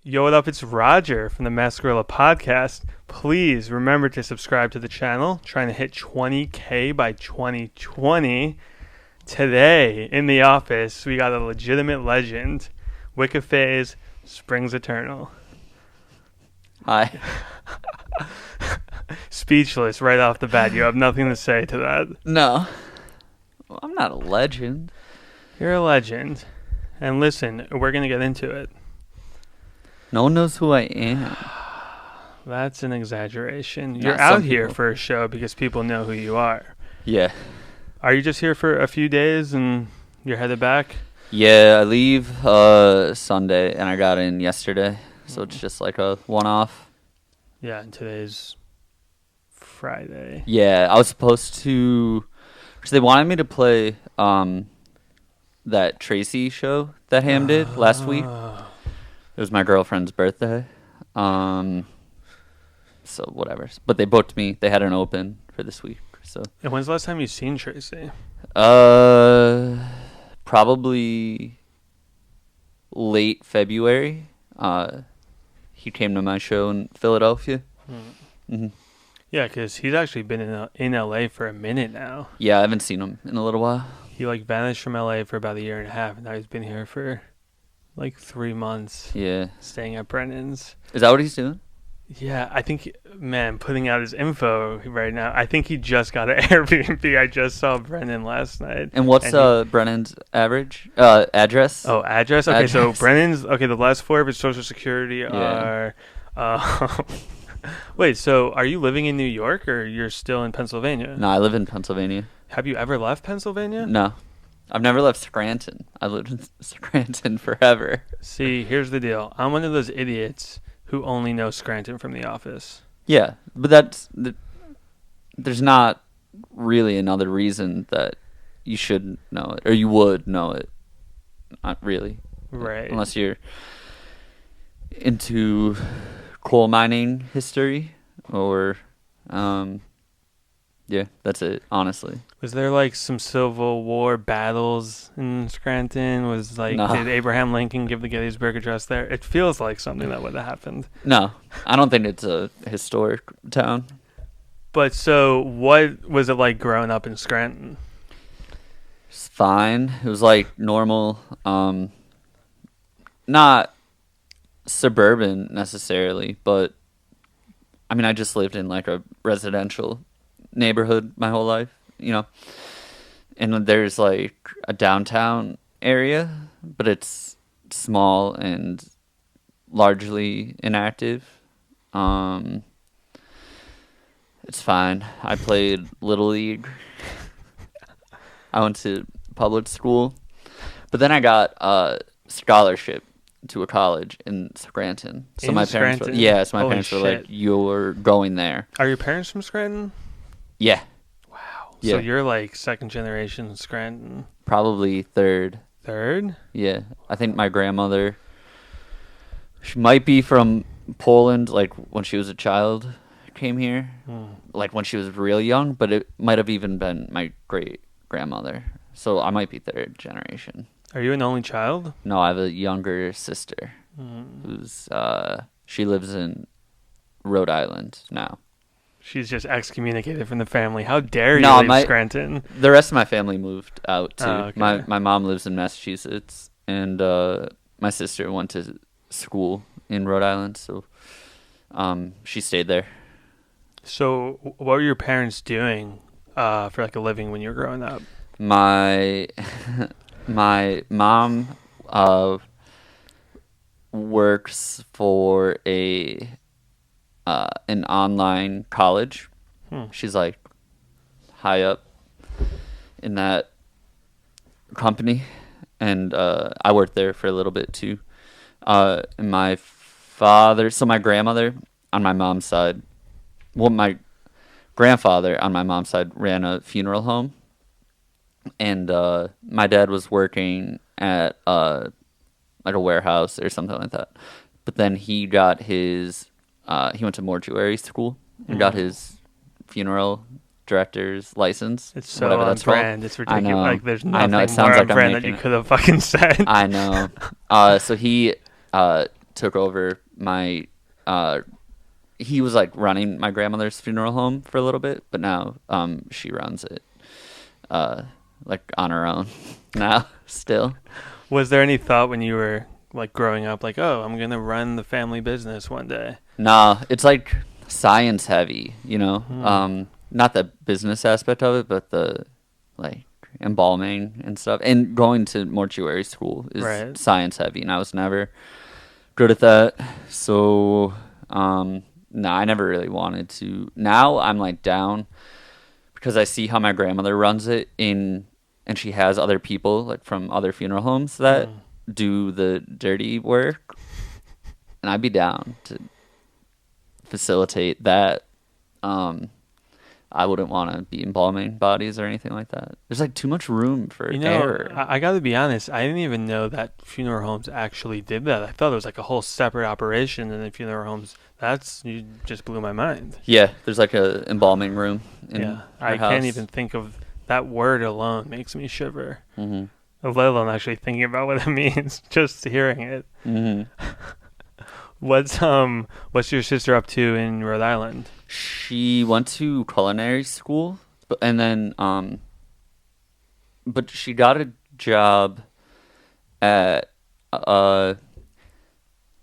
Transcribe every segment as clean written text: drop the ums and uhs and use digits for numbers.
Yo, what up? It's Roger from the Mascarilla Podcast. Please remember to subscribe to the channel. Trying to hit 20K by 2020. Today, in the office, we got a legitimate legend. Wicca Phase Eternal. Hi. Speechless right off the bat. You have nothing to say to that. No. Well, I'm not a legend. You're a legend. And listen, we're going to get into it. No one knows who I am. That's an exaggeration. Nah, You're out some here people. for a show because people know who you are. Yeah. Are you just here for a few days and you're headed back? Yeah, I leave Sunday, and I got in yesterday. So it's just like a one-off. Yeah, and today's Friday. Yeah, I was supposed to... Because they wanted me to play that Tracy show that Ham did last week. It was my girlfriend's birthday. So whatever. But they booked me. They had an open for this week. So And when's the last time you've seen Tracy? probably late February. He came to my show in Philadelphia. Mm-hmm. Yeah, because he's actually been in LA for a minute now. Yeah, I haven't seen him in a little while. He vanished from LA for about a year and a half, and now he's been here for 3 months. Yeah. Staying at Brennan's. Is that what he's doing? Yeah, I think, man, putting out his info right now, I think he just got an Airbnb. I just saw Brennan last night. And what's Brennan's address? Oh, address? Okay, so Address. Brennan's, the last four of his social security are... Wait, so are you living in New York or you're still in Pennsylvania? No, I live in Pennsylvania. Have you ever left Pennsylvania? No. I've never left Scranton. I lived in Scranton forever. See, here's the deal. I'm one of those idiots who only know Scranton from The Office. Yeah, but there's not really another reason that you should know it, or you would know it. Not really. Right. Unless you're into coal mining history, or, yeah, that's it, honestly. Was there some Civil War battles in Scranton? No. Did Abraham Lincoln give the Gettysburg Address there? It feels like something that would have happened. No, I don't think it's a historic town. But so what was it like growing up in Scranton? It's fine. It was like normal, not suburban necessarily, but I mean, I just lived in a residential neighborhood my whole life, and there's a downtown area, but it's small and largely inactive. It's fine. I played Little League. I went to public school, but then I got a scholarship to a college in Scranton. So In my parents Scranton? were Holy like, shit. "You're going there." Are your parents from Scranton? Yeah, Wow. Yeah. So you're second generation Scranton. probably third. Third? Yeah, I think my grandmother, she might be from Poland, when she was a child, came here, when she was real young, but it might have even been my great-grandmother. So I might be third generation. Are you an only child? No, I have a younger sister who's, she lives in Rhode Island now. She's just excommunicated from the family. How dare you No, leave Scranton? The rest of my family moved out, too. Oh, okay. My mom lives in Massachusetts, and my sister went to school in Rhode Island, so she stayed there. So what were your parents doing for a living when you were growing up? My my mom works for an online college. She's high up in that company, and I worked there for a little bit too. And my grandmother on my mom's side, my grandfather on my mom's side ran a funeral home, and my dad was working at a warehouse or something like that. But then he got his he went to mortuary school and got his funeral director's license. It's so whatever on that's called. brand. It's I ridiculous. know. There's I nothing know. It more sounds on like I'm brand that making you it. could have fucking said. I know. So he took over my. He was like running my grandmother's funeral home for a little bit, but now she runs it, like on her own now. Still, Was there any thought when you were like growing up, like, oh, I'm gonna run the family business one day? nah, it's like science heavy, you know. Not the business aspect of it, but the like embalming and stuff, and going to mortuary school is Right. science heavy, and I was never good at that. So, no, I never really wanted to. Now I'm like down because I see how my grandmother runs it and she has other people like from other funeral homes that do the dirty work, and I'd be down to facilitate that. I wouldn't want to be embalming bodies or anything like that. There's like too much room for error. I got to be honest. I didn't even know that funeral homes actually did that. I thought it was like a whole separate operation in the funeral homes. You just blew my mind. Yeah, there's like a embalming room in Yeah, her I house. can't even think of that word alone makes me shiver. Mm-hmm. Let alone actually thinking about what it means, just hearing it. Mm-hmm. What's your sister up to in Rhode Island? She went to culinary school, and then but she got a job at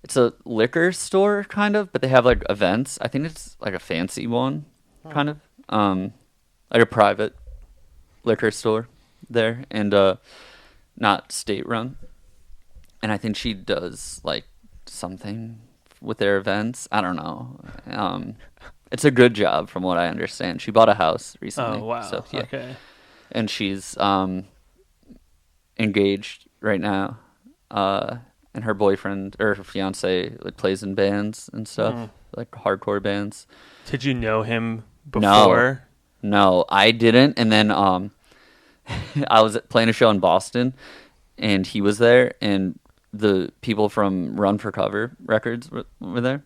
it's a liquor store kind of, but they have like events. I think it's like a fancy one, kind of, like a private liquor store there, and not state run. And I think she does like something with their events. I don't know. It's a good job from what I understand. She bought a house recently. Oh wow! So, yeah. Okay. And she's engaged right now. And her boyfriend or her fiance like plays in bands and stuff, like hardcore bands. Did you know him before? No, I didn't. And then I was playing a show in Boston, and he was there, and the people from Run for Cover Records were there,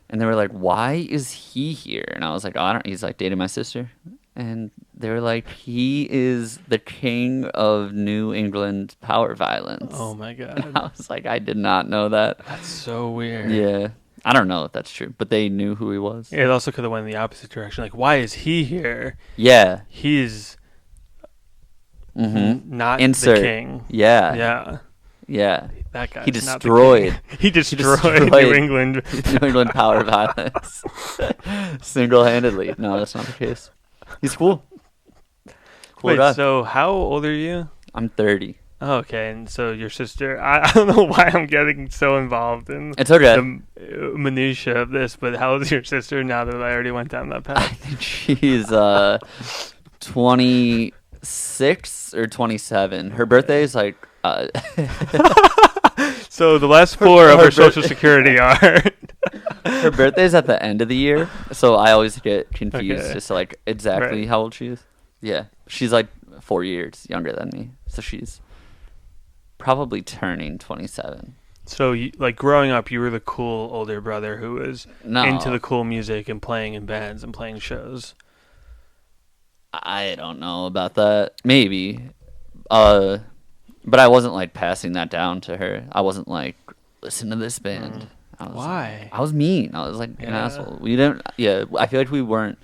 and they were like, "Why is he here?" And I was like, "Oh, I don't." He's like dating my sister, and they were like, "He is the king of New England power violence." Oh my god! And I was like, I did not know that. That's so weird. Yeah, I don't know if that's true, but they knew who he was. It also could have went in the opposite direction. Like, why is he here? Yeah, He's mm-hmm. not Insert. the king. Yeah, Yeah. Yeah. That guy. He destroyed. He destroyed New England. New England power violence. Single-handedly. No, that's not the case. He's cool. Cool Wait, guy. so how old are you? I'm 30. Oh, okay, and so your sister, I don't know why I'm getting so involved in It's okay. the minutia of this, but how old is your sister now that I already went down that I path? think she's 26 or 27. Her birthday is like... So the last four of her social security are... Her birthday's at the end of the year, so I always get confused Okay. as to like exactly Right. how old she is. Yeah, she's like 4 years younger than me, so she's probably turning 27. So, like, growing up, you were the cool older brother who was No, into the cool music and playing in bands and playing shows. I don't know about that. Maybe, but I wasn't like passing that down to her. I wasn't like, listen to this band. I was, Why? I was mean. I was like an Yeah. asshole. We didn't. Yeah, I feel like we weren't.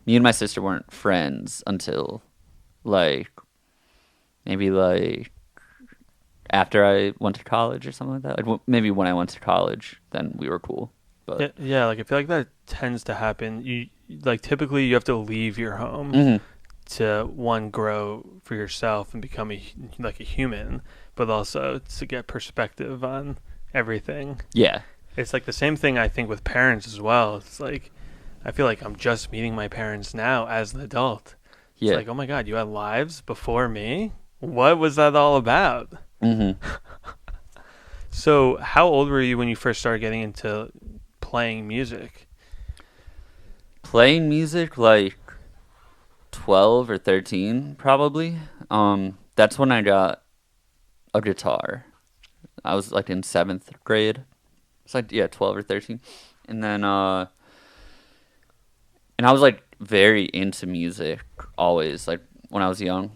Me and my sister weren't friends until like maybe like after I went to college or something like that. Like maybe when I went to college, then we were cool. But Yeah, like, I feel like that tends to happen. Like, typically you have to leave your home Mhm. to, one, grow for yourself and become a human, but also to get perspective on everything. yeah, It's like the same thing I think with parents as well. It's like, I feel like I'm just meeting my parents now as an adult. It's yeah. like, oh my God, you had lives before me? What was that all about? hmm So how old were you when you first started getting into playing music? Playing music like 12 or 13 probably. That's when I got a guitar. I was like in 7th grade. It's like 12 or 13. And then and I was like very into music always, like when I was young,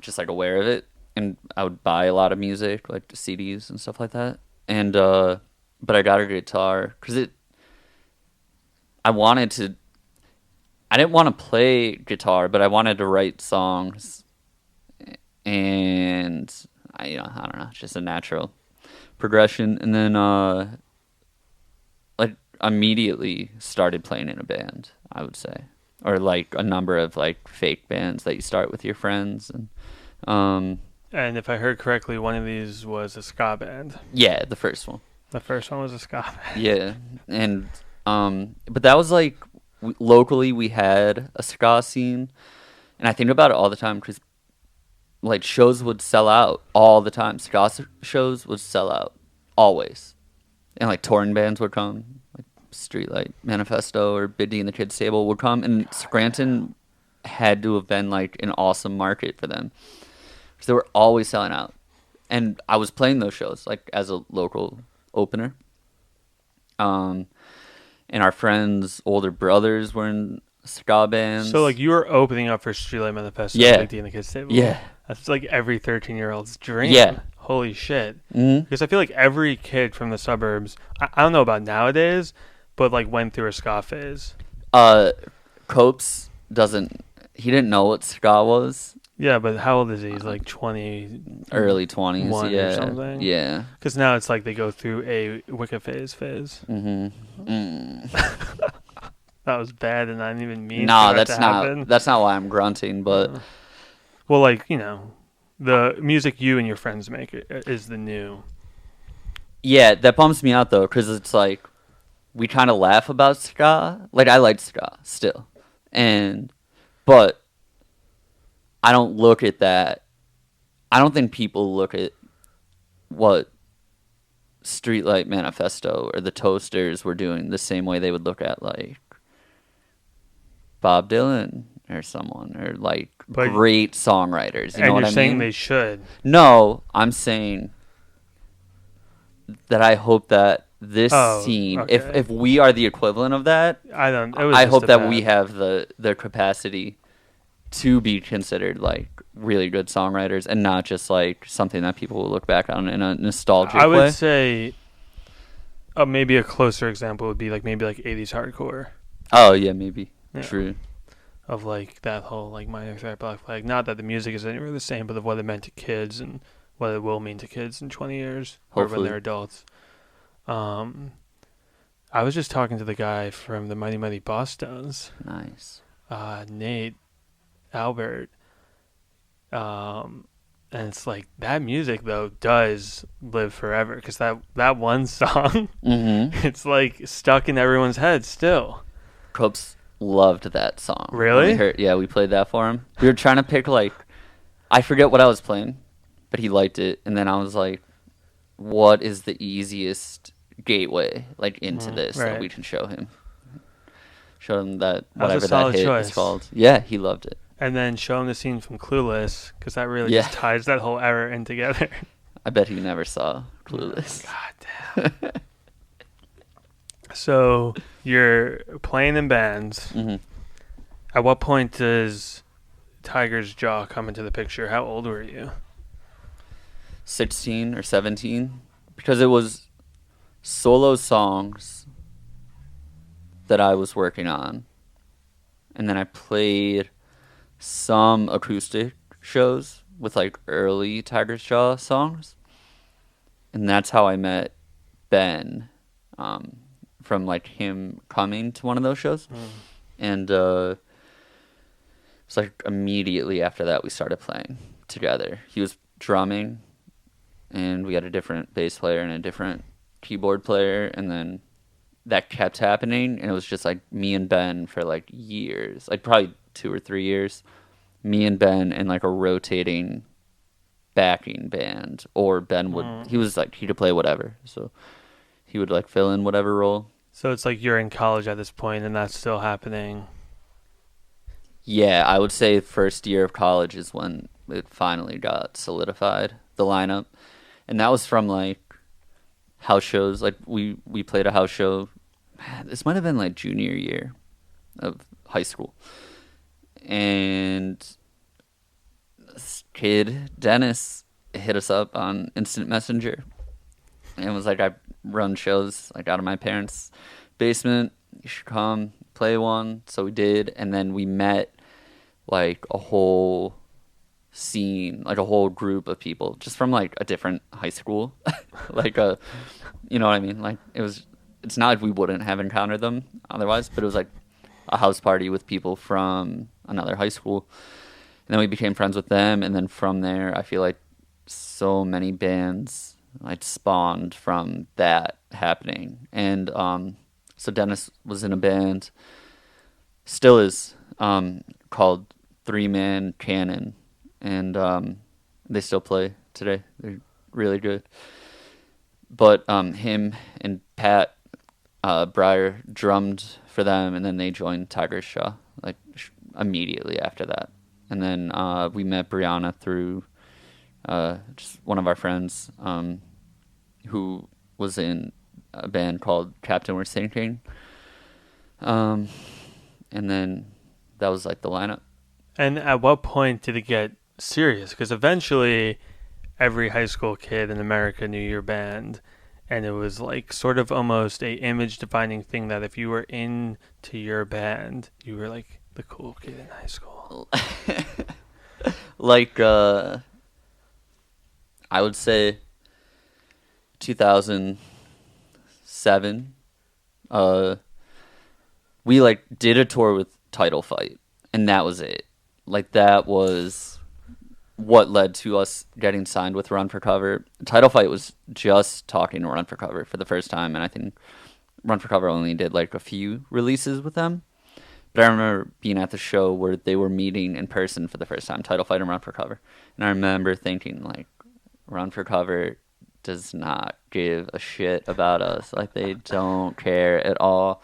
just like aware of it, and I would buy a lot of music, like CDs and stuff like that. And but I got a guitar because I wanted to. I didn't want to play guitar, but I wanted to write songs, and I don't know, it's just a natural progression. And then like immediately started playing in a band, I would say, or like a number of like fake bands that you start with your friends. And if I heard correctly, one of these was a ska band. yeah, the first one. The first one was a ska band. Yeah, and but that was like locally we had a ska scene, and I think about it all the time because like shows would sell out all the time. Ska shows would sell out always, and like touring bands would come, like Streetlight Manifesto or Big D and the Kids Table would come, and Scranton had to have been like an awesome market for them because they were always selling out, and I was playing those shows like as a local opener. And our friends' older brothers were in ska bands. So like you were opening up for Streetlight Manifesto, Yeah. Big D and the Kids Table. Yeah. That's like every 13-year-old's dream. Yeah. Holy shit. Mm-hmm. Because I feel like every kid from the suburbs, I don't know about nowadays, but like went through a ska phase. Copes he didn't know what ska was. Yeah, but how old is he? He's like 20. Early 20s, One yeah. or something. Yeah. Because now it's like they go through a Wicca phase. Mm-hmm. Mm. That was bad and I didn't even mean No, for that to happen. that's not why I'm grunting, but Well, like, you know, the music you and your friends make is the new. yeah, that bums me out though, because it's like we kind of laugh about ska. Like I like ska still, but I don't look at that. I don't think people look at what Streetlight Manifesto or the Toasters were doing the same way they would look at like Bob Dylan or someone or like great songwriters. You know what I mean? And you're saying they should. No, I'm saying that I hope that this scene, okay. if we are the equivalent of that, I hope that we have the capacity to be considered like really good songwriters and not just like something that people will look back on in a nostalgic way. I would say maybe a closer example would be like maybe like 80s hardcore. Oh yeah, maybe. Yeah. True. Of like that whole like Minor Threat, Black Flag. Not that the music is anywhere the same, but of what it meant to kids and what it will mean to kids in 20 years Hopefully. or when they're adults. I was just talking to the guy from the Mighty Mighty Boss Stones. Nice. Nate Albert. And it's like that music though does live forever because that one song, Mm-hmm. it's like stuck in everyone's head still. Copes loved that song. Really? We played that for him. We were trying to pick like, I forget what I was playing, but he liked it, and then I was like, "What is the easiest gateway like into this that we can show him?" Show him that whatever that hit is called. Yeah, he loved it. And then show him the scene from Clueless because that really just ties that whole era in together. I bet he never saw Clueless. God damn. So you're playing in bands. Mm-hmm. At what point does Tiger's Jaw come into the picture? How old were you? 16 or 17, because it was solo songs that I was working on, and then I played some acoustic shows with like early Tiger's Jaw songs, and that's how I met Ben, from like him coming to one of those shows. And it's like immediately after that we started playing together. He was drumming, and we had a different bass player and a different keyboard player, and then that kept happening, and it was just like me and Ben for like years, like probably 2 or 3 years, me and Ben and like a rotating backing band. Or Ben would he was like he could play whatever, so he would like fill in whatever role. So it's like you're in college at this point and that's still happening. Yeah, I would say first year of college is when it finally got solidified, the lineup. And that was from like house shows. Like we played a house show. This might have been like junior year of high school. And this kid, Dennis, hit us up on Instant Messenger. and it was like, I run shows like out of my parents' basement. You should come play one. So we did, and then we met like a whole scene, like a whole group of people just from like a different high school. Like you know what I mean? Like it's not like we wouldn't have encountered them otherwise, but it was like a house party with people from another high school. And then we became friends with them, and then from there I feel like so many bands like spawned from that happening. And so Dennis was in a band, still is, called Three Man Cannon, and they still play today. They're really good. But him and Pat Breyer drummed for them, and then they joined Tiger Shaw like immediately after that. And then we met Brianna through just one of our friends who was in a band called Captain We're Sinking. And then that was like the lineup. And at what point did it get serious? Because eventually every high school kid in America knew your band, and it was like sort of almost a image defining thing that if you were into your band, you were like the cool kid in high school. Like I would say 2007, we like did a tour with Title Fight, and that was it. Like that was what led to us getting signed with Run for Cover. Title Fight was just talking to Run for Cover for the first time, and I think Run for Cover only did like a few releases with them. But I remember being at the show where they were meeting in person for the first time, Title Fight and Run for Cover. And I remember thinking, like, Run for Cover does not give a shit about us. Like, they don't care at all.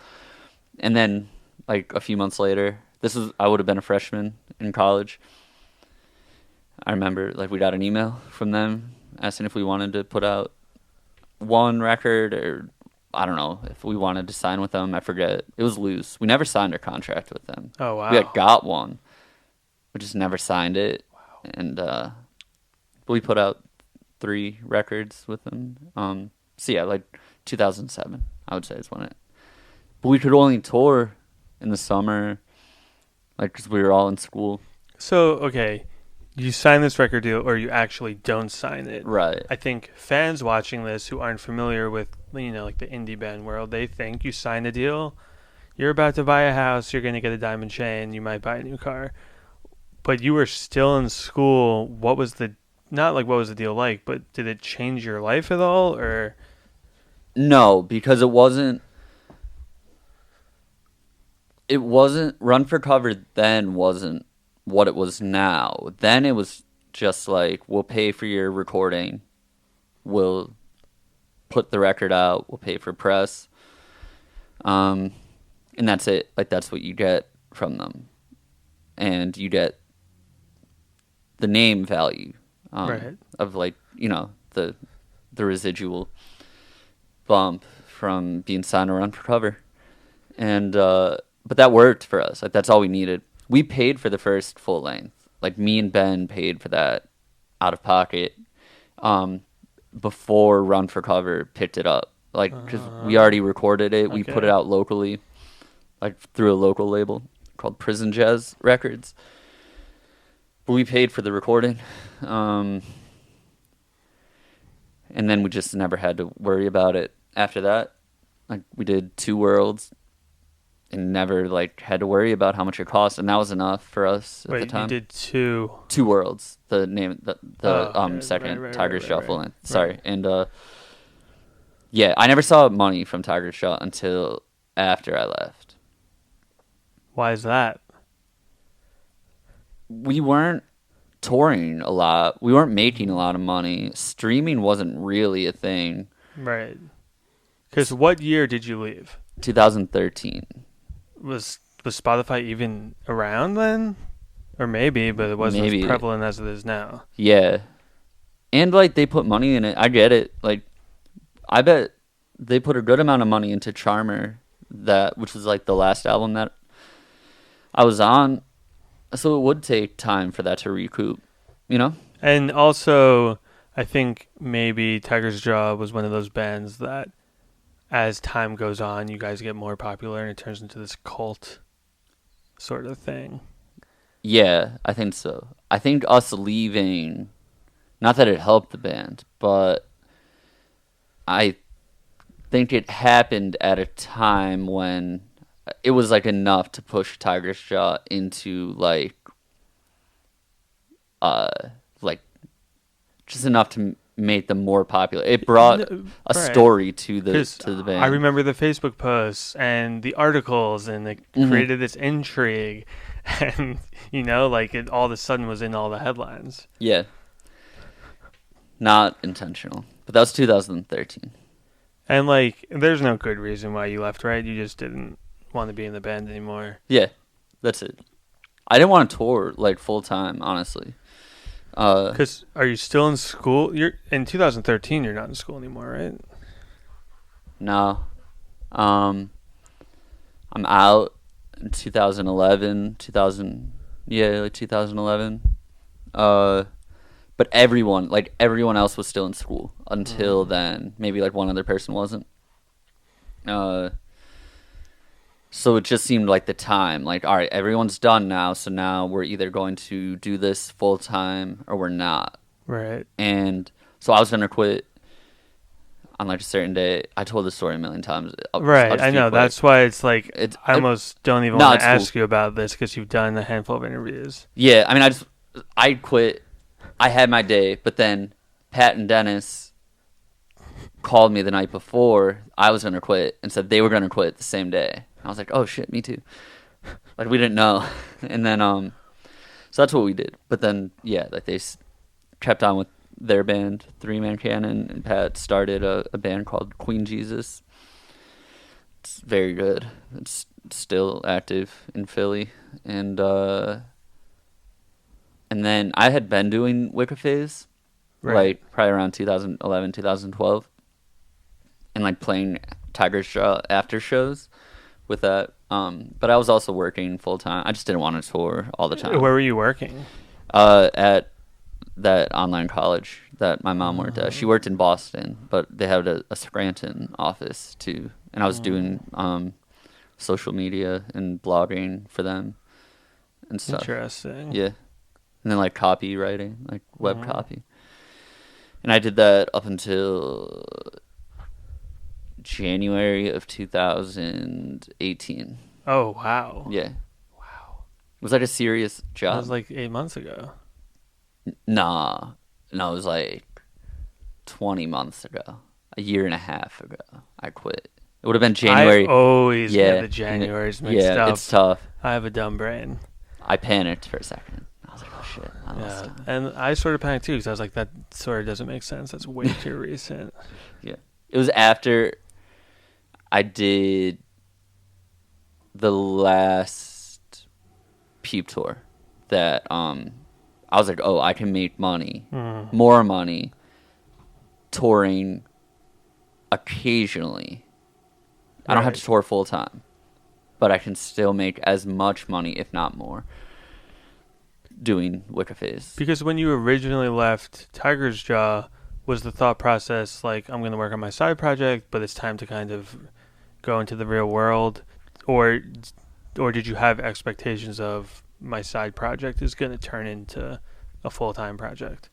And then, like, a few months later, I would have been a freshman in college. I remember, like, we got an email from them asking if we wanted to put out one record, or I don't know if we wanted to sign with them. I forget. It was loose. We never signed a contract with them. Oh, wow. We had got one. We just never signed it. Wow. And we put out 3 records with them. So yeah, like 2007, I would say is when it. But we could only tour in the summer, like, because we were all in school. So, okay, you sign this record deal or you actually don't sign it. Right. I think fans watching this who aren't familiar with, you know, like the indie band world, they think you sign a deal, you're about to buy a house, you're going to get a diamond chain, you might buy a new car. But you were still in school. What was the deal like, but did it change your life at all, or? No, because it wasn't Run for Cover then wasn't what it was now. Then it was just like, we'll pay for your recording, we'll put the record out, we'll pay for press, and that's it. Like, that's what you get from them, and you get the name value right. of, like, you know, the residual bump from being signed to Run for Cover. And but that worked for us. Like, that's all we needed. We paid for the first full length. Like, me and Ben paid for that out of pocket before Run for Cover picked it up. Like, because we already recorded it. We put it out locally, like through a local label called Prison Jazz Records. But we paid for the recording. And then we just never had to worry about it after that. Like, we did 2 worlds and never, like, had to worry about how much it cost, and that was enough for us at the time. Wait, you did 2 worlds. The name, second Tiger Shuffle. Right. Sorry, and yeah, I never saw money from Tiger Shaw until after I left. Why is that? We weren't touring a lot. We weren't making a lot of money. Streaming wasn't really a thing. Right. Because what year did you leave? 2013. Was Spotify even around then? Or maybe, but it wasn't as prevalent as it is now. Yeah. And, like, they put money in it. I get it. Like, I bet they put a good amount of money into Charmer, which was, like, the last album that I was on. So it would take time for that to recoup, you know? And also, I think maybe Tiger's Jaw was one of those bands that, as time goes on, you guys get more popular and it turns into this cult sort of thing. Yeah, I think so. I think us leaving, not that it helped the band, but I think it happened at a time when it was like enough to push Tiger's Jaw into like just enough to make them more popular. It brought a story to the band. I remember the Facebook posts and the articles, and it created this intrigue, and like it all of a sudden was in all the headlines. Yeah, not intentional, but that was 2013. And like, there's no good reason why you left, right? You just didn't want to be in the band anymore. Yeah, that's it. I didn't want to tour like full time, honestly. Because are you still in school? You're in 2013. You're not in school anymore, right? No, I'm out in 2011. 2011. But everyone else was still in school until then. Maybe like one other person wasn't. So it just seemed like the time, like, all right, everyone's done now, so now we're either going to do this full time or we're not. Right. And so I was going to quit on like a certain day. I told this story a million times. Right, I know. That's why it's like, I almost don't even want to ask you about this because you've done a handful of interviews. Yeah, I mean, I quit. I had my day, but then Pat and Dennis called me the night before I was going to quit and said they were going to quit the same day. I was like, oh shit, me too. Like, we didn't know. And then, so that's what we did. But then, yeah, like they kept on with their band, 3-Man Cannon, and Pat started a band called Queen Jesus. It's very good. It's still active in Philly. And then I had been doing Wicca Phase, like probably around 2011, 2012, and like playing Tiger's Jaw after shows with that. But I was also working full time. I just didn't want to tour all the time. Where were you working? At that online college that my mom worked at. She worked in Boston, but they had a Scranton office too. And I was doing social media and blogging for them and stuff. Interesting. Yeah. And then like copywriting, like web copy. And I did that up until January of 2018. Oh, wow. Yeah. Wow. It was like a serious job. That was like 8 months ago. Nah. No, it was like 20 months ago. A year and a half ago. I quit. It would have been January. I always get the Januaries mixed up. Yeah, it's tough. I have a dumb brain. I panicked for a second. I was like, oh shit. Yeah. And I sort of panicked too because I was like, that sort of doesn't make sense. That's way too recent. Yeah. It was after I did the last Peep tour that I was like, oh, I can make money, more money, touring occasionally. I don't have to tour full time, but I can still make as much money, if not more, doing Wicca Phase. Because when you originally left Tiger's Jaw, was the thought process like, I'm going to work on my side project, but it's time to kind of go into the real world? Or did you have expectations of my side project is going to turn into a full-time project?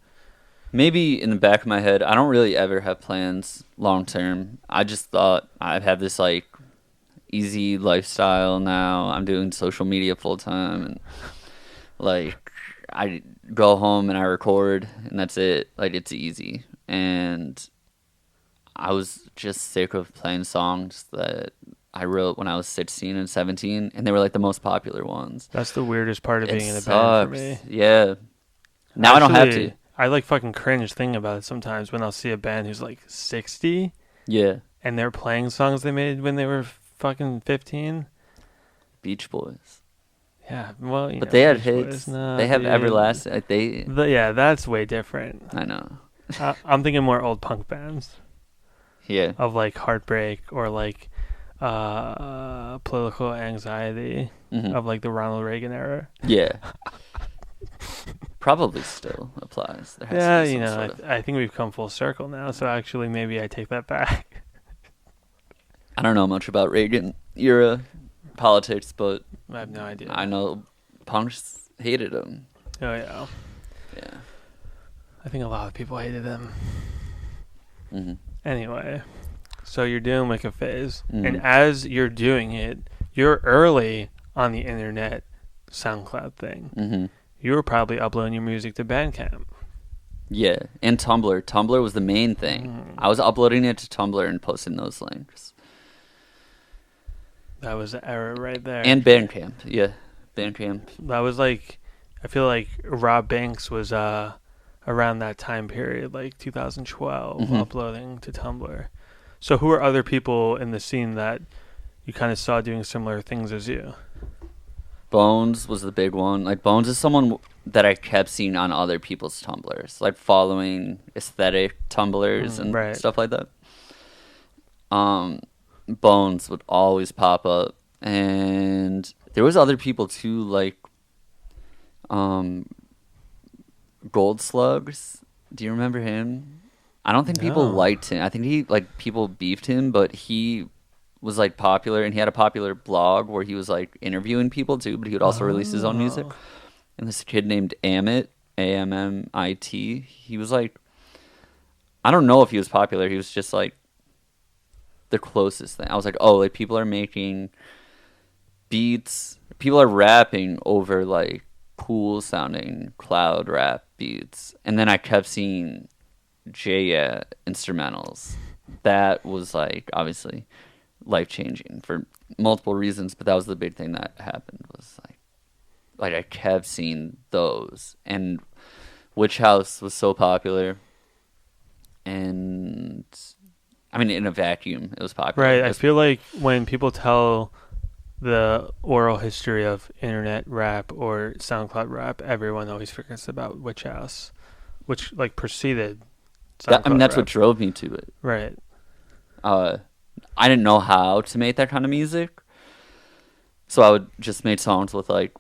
Maybe in the back of my head, I don't really ever have plans long term. I just thought I'd have this like easy lifestyle now. I'm doing social media full time, and like I go home and I record, and that's it. Like, it's easy. And I was just sick of playing songs that I wrote when I was 16 and 17, and they were like the most popular ones. That's the weirdest part of being in a band for me. Yeah. Now I don't have to. I like fucking cringe thinking about it sometimes when I'll see a band who's like 60. Yeah. And they're playing songs they made when they were fucking 15. Beach Boys. Yeah, well, but they had hits. No, they have everlasting. Like yeah, that's way different. I know. I'm thinking more old punk bands. Yeah. Of like Heartbreak or like Political Anxiety of like the Ronald Reagan era. Yeah. probably still applies. There has Yeah, to be you some know, sort of- I think we've come full circle now. So actually, maybe I take that back. I don't know much about Reagan era politics, but I have no idea. I know punks hated him. Oh yeah, Yeah. I think a lot of people hated him. hmm Anyway, so you're doing Wicca Phase, Mhm. and as you're doing it, you're early on the internet SoundCloud thing. hmm You were probably uploading your music to Bandcamp. Yeah, and Tumblr. Tumblr was the main thing. I was uploading it to Tumblr and posting those links. That was the error right there. And Bandcamp. Yeah, Bandcamp. That was like, I feel like Rob Banks was around that time period, like 2012, Mhm. uploading to Tumblr. So who are other people in the scene that you kind of saw doing similar things as you? Bones was the big one. Like, Bones is someone that I kept seeing on other people's Tumblrs, like following aesthetic Tumblrs and right. stuff like that. Bones would always pop up, and there was other people too, like Gold Slugs. Do you remember him? I don't think people No. liked him. I think people beefed him, but he was like popular, and he had a popular blog where he was like interviewing people too, but he would also release his own music. And this kid named Amit, Ammit, he was like, I don't know if he was popular. He was just like the closest thing. I was like, oh, like people are making beats, people are rapping over like cool sounding cloud rap beats. And then I kept seeing J instrumentals. That was like obviously life changing for multiple reasons, but that was the big thing that happened was like I kept seeing those, and Witch House was so popular, and I mean in a vacuum it was popular. Right. I feel like when people tell the oral history of internet rap or SoundCloud rap, everyone always forgets about Witch House, which like preceded SoundCloud I mean that's rap. what drove me to it. Right. I didn't know how to make that kind of music, so I would just make songs with like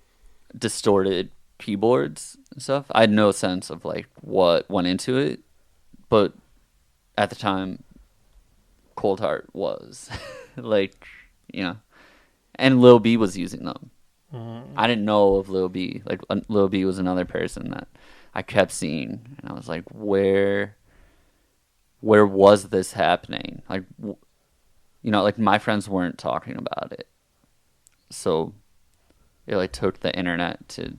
distorted keyboards and stuff. I had no sense of like what went into it, but at the time Cold Heart was like, you know, and Lil B was using them. I didn't know of Lil B. Like Lil B was another person that I kept seeing, and I was like, where was this happening? Like, you know, like my friends weren't talking about it, so it like took the internet to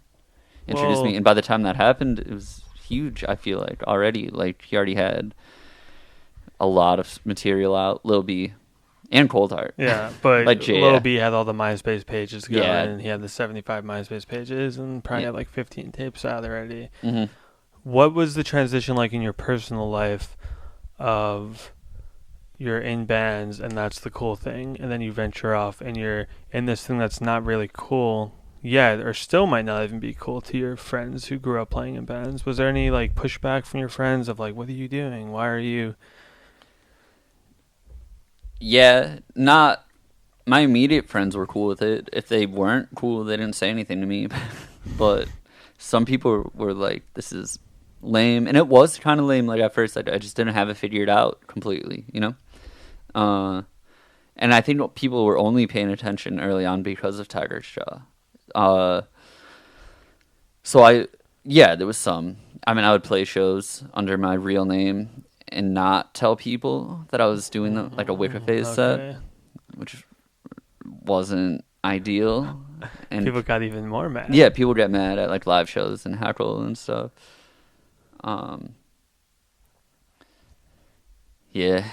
introduce me. And by the time that happened, it was huge. I feel like already, like he already had a lot of material out, Lil B and Cold Heart. Yeah, but like Lil B had all the MySpace pages going, Yeah. and he had the 75 MySpace pages, and probably had like 15 tapes out already. hmm What was the transition like in your personal life of you're in bands and that's the cool thing, and then you venture off and you're in this thing that's not really cool yet, or still might not even be cool to your friends who grew up playing in bands? Was there any like pushback from your friends of like, what are you doing? Why are you... Yeah, not my immediate friends were cool with it. If they weren't cool, they didn't say anything to me. But some people were like, "This is lame," and it was kind of lame. Like at first, I just didn't have it figured out completely, you know. And I think people were only paying attention early on because of Tiger's Jaw. So there was some. I mean, I would play shows under my real name and not tell people that I was doing like a Wicca Phase set, which wasn't ideal. And people got even more mad. Yeah, people get mad at like live shows and heckle and stuff. Yeah.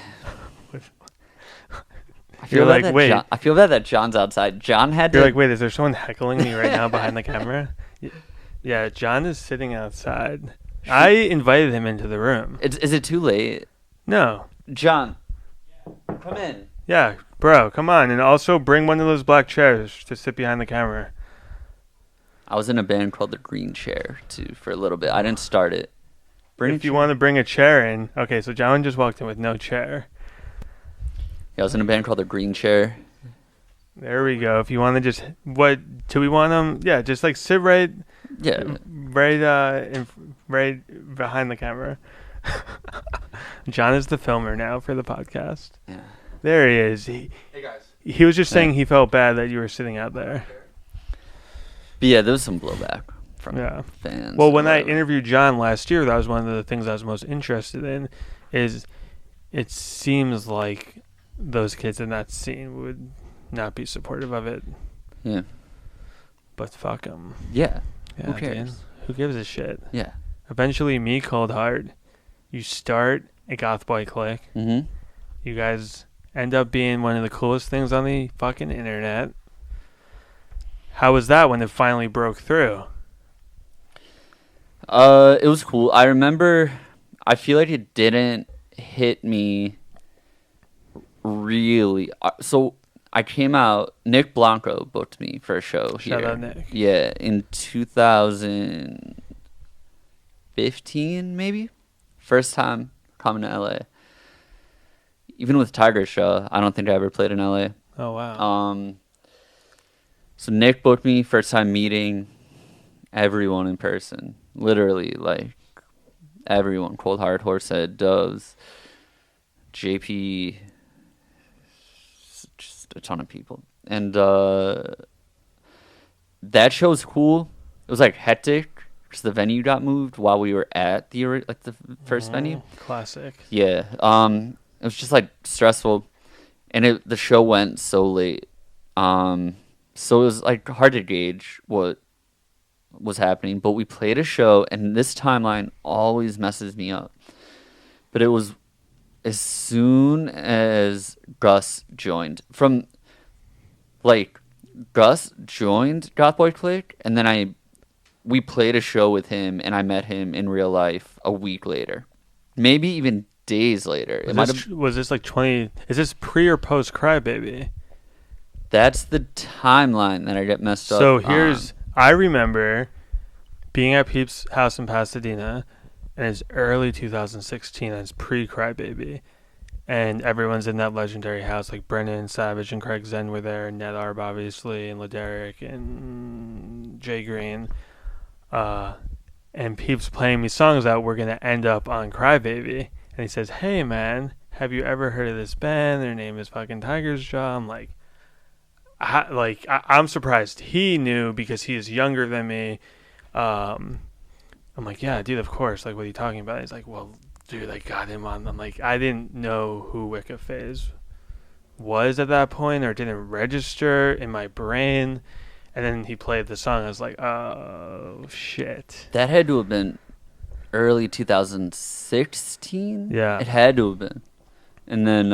I You're like, wait. I feel bad that John's outside. John had to. You're like, wait, is there someone heckling me right now behind the camera? Yeah, John is sitting outside. I invited him into the room. Is it too late? No. John, come in. Yeah, bro, come on. And also bring one of those black chairs to sit behind the camera. I was in a band called The Green Chair, too, for a little bit. I didn't start it. If you want to bring a chair in. Okay, so John just walked in with no chair. Yeah, I was in a band called The Green Chair. There we go. If you want to just... What... Do we want him... Yeah, just like sit right... Yeah. Right behind the camera. John is the filmer now for the podcast. Yeah. There he is. Hey guys. He was just saying he felt bad that you were sitting out there. But yeah, there was some blowback from fans. Well, when I interviewed John last year, that was one of the things I was most interested in. Is it seems like those kids in that scene would not be supportive of it. Yeah. But fuck them. Yeah. Yeah, who cares? Dude. Who gives a shit? Yeah. Eventually, me, Cold Heart, you start a GothBoiClique. Mm-hmm. You guys end up being one of the coolest things on the fucking internet. How was that when it finally broke through? It was cool. I remember, I feel like it didn't hit me really. So I came out, Nick Blanco booked me for a show here. Shout out Nick. Yeah, in 2015 maybe. First time coming to LA. Even with Tiger's show, I don't think I ever played in LA. Oh wow. So Nick booked me, first time meeting everyone in person. Literally, like, everyone. Cold Heart, Horsehead, Doves, JP, just a ton of people. And that show was cool. It was, like, hectic because the venue got moved while we were at the first venue. Classic. Yeah. It was just, like, stressful. And the show went so late. So it was, like, hard to gauge what was happening. But we played a show, and this timeline always messes me up. But it was as soon as Gus joined. Gus joined GothBoiClique, and then we played a show with him, and I met him in real life a week later. Maybe even days later. Was this like 20... Is this pre or post Crybaby? That's the timeline that I get messed up. So I remember being at Peep's house in Pasadena, and it's early 2016, and it's pre-Crybaby, and everyone's in that legendary house, like Brennan Savage and Craig Zen were there, and Ned Arb, obviously, and LaDerrick, and Jay Green, and Peep's playing me songs that were going to end up on Crybaby, and he says, hey man, have you ever heard of this band? Their name is fucking Tiger's Jaw. I'm like, I'm surprised he knew because he is younger than me. I'm like, yeah, dude, of course. Like, what are you talking about? He's like, well, dude, I got him on. I'm like, I didn't know who Wicca Phase was at that point, or didn't register in my brain. And then he played the song. I was like, oh, shit. That had to have been early 2016? Yeah. It had to have been. And then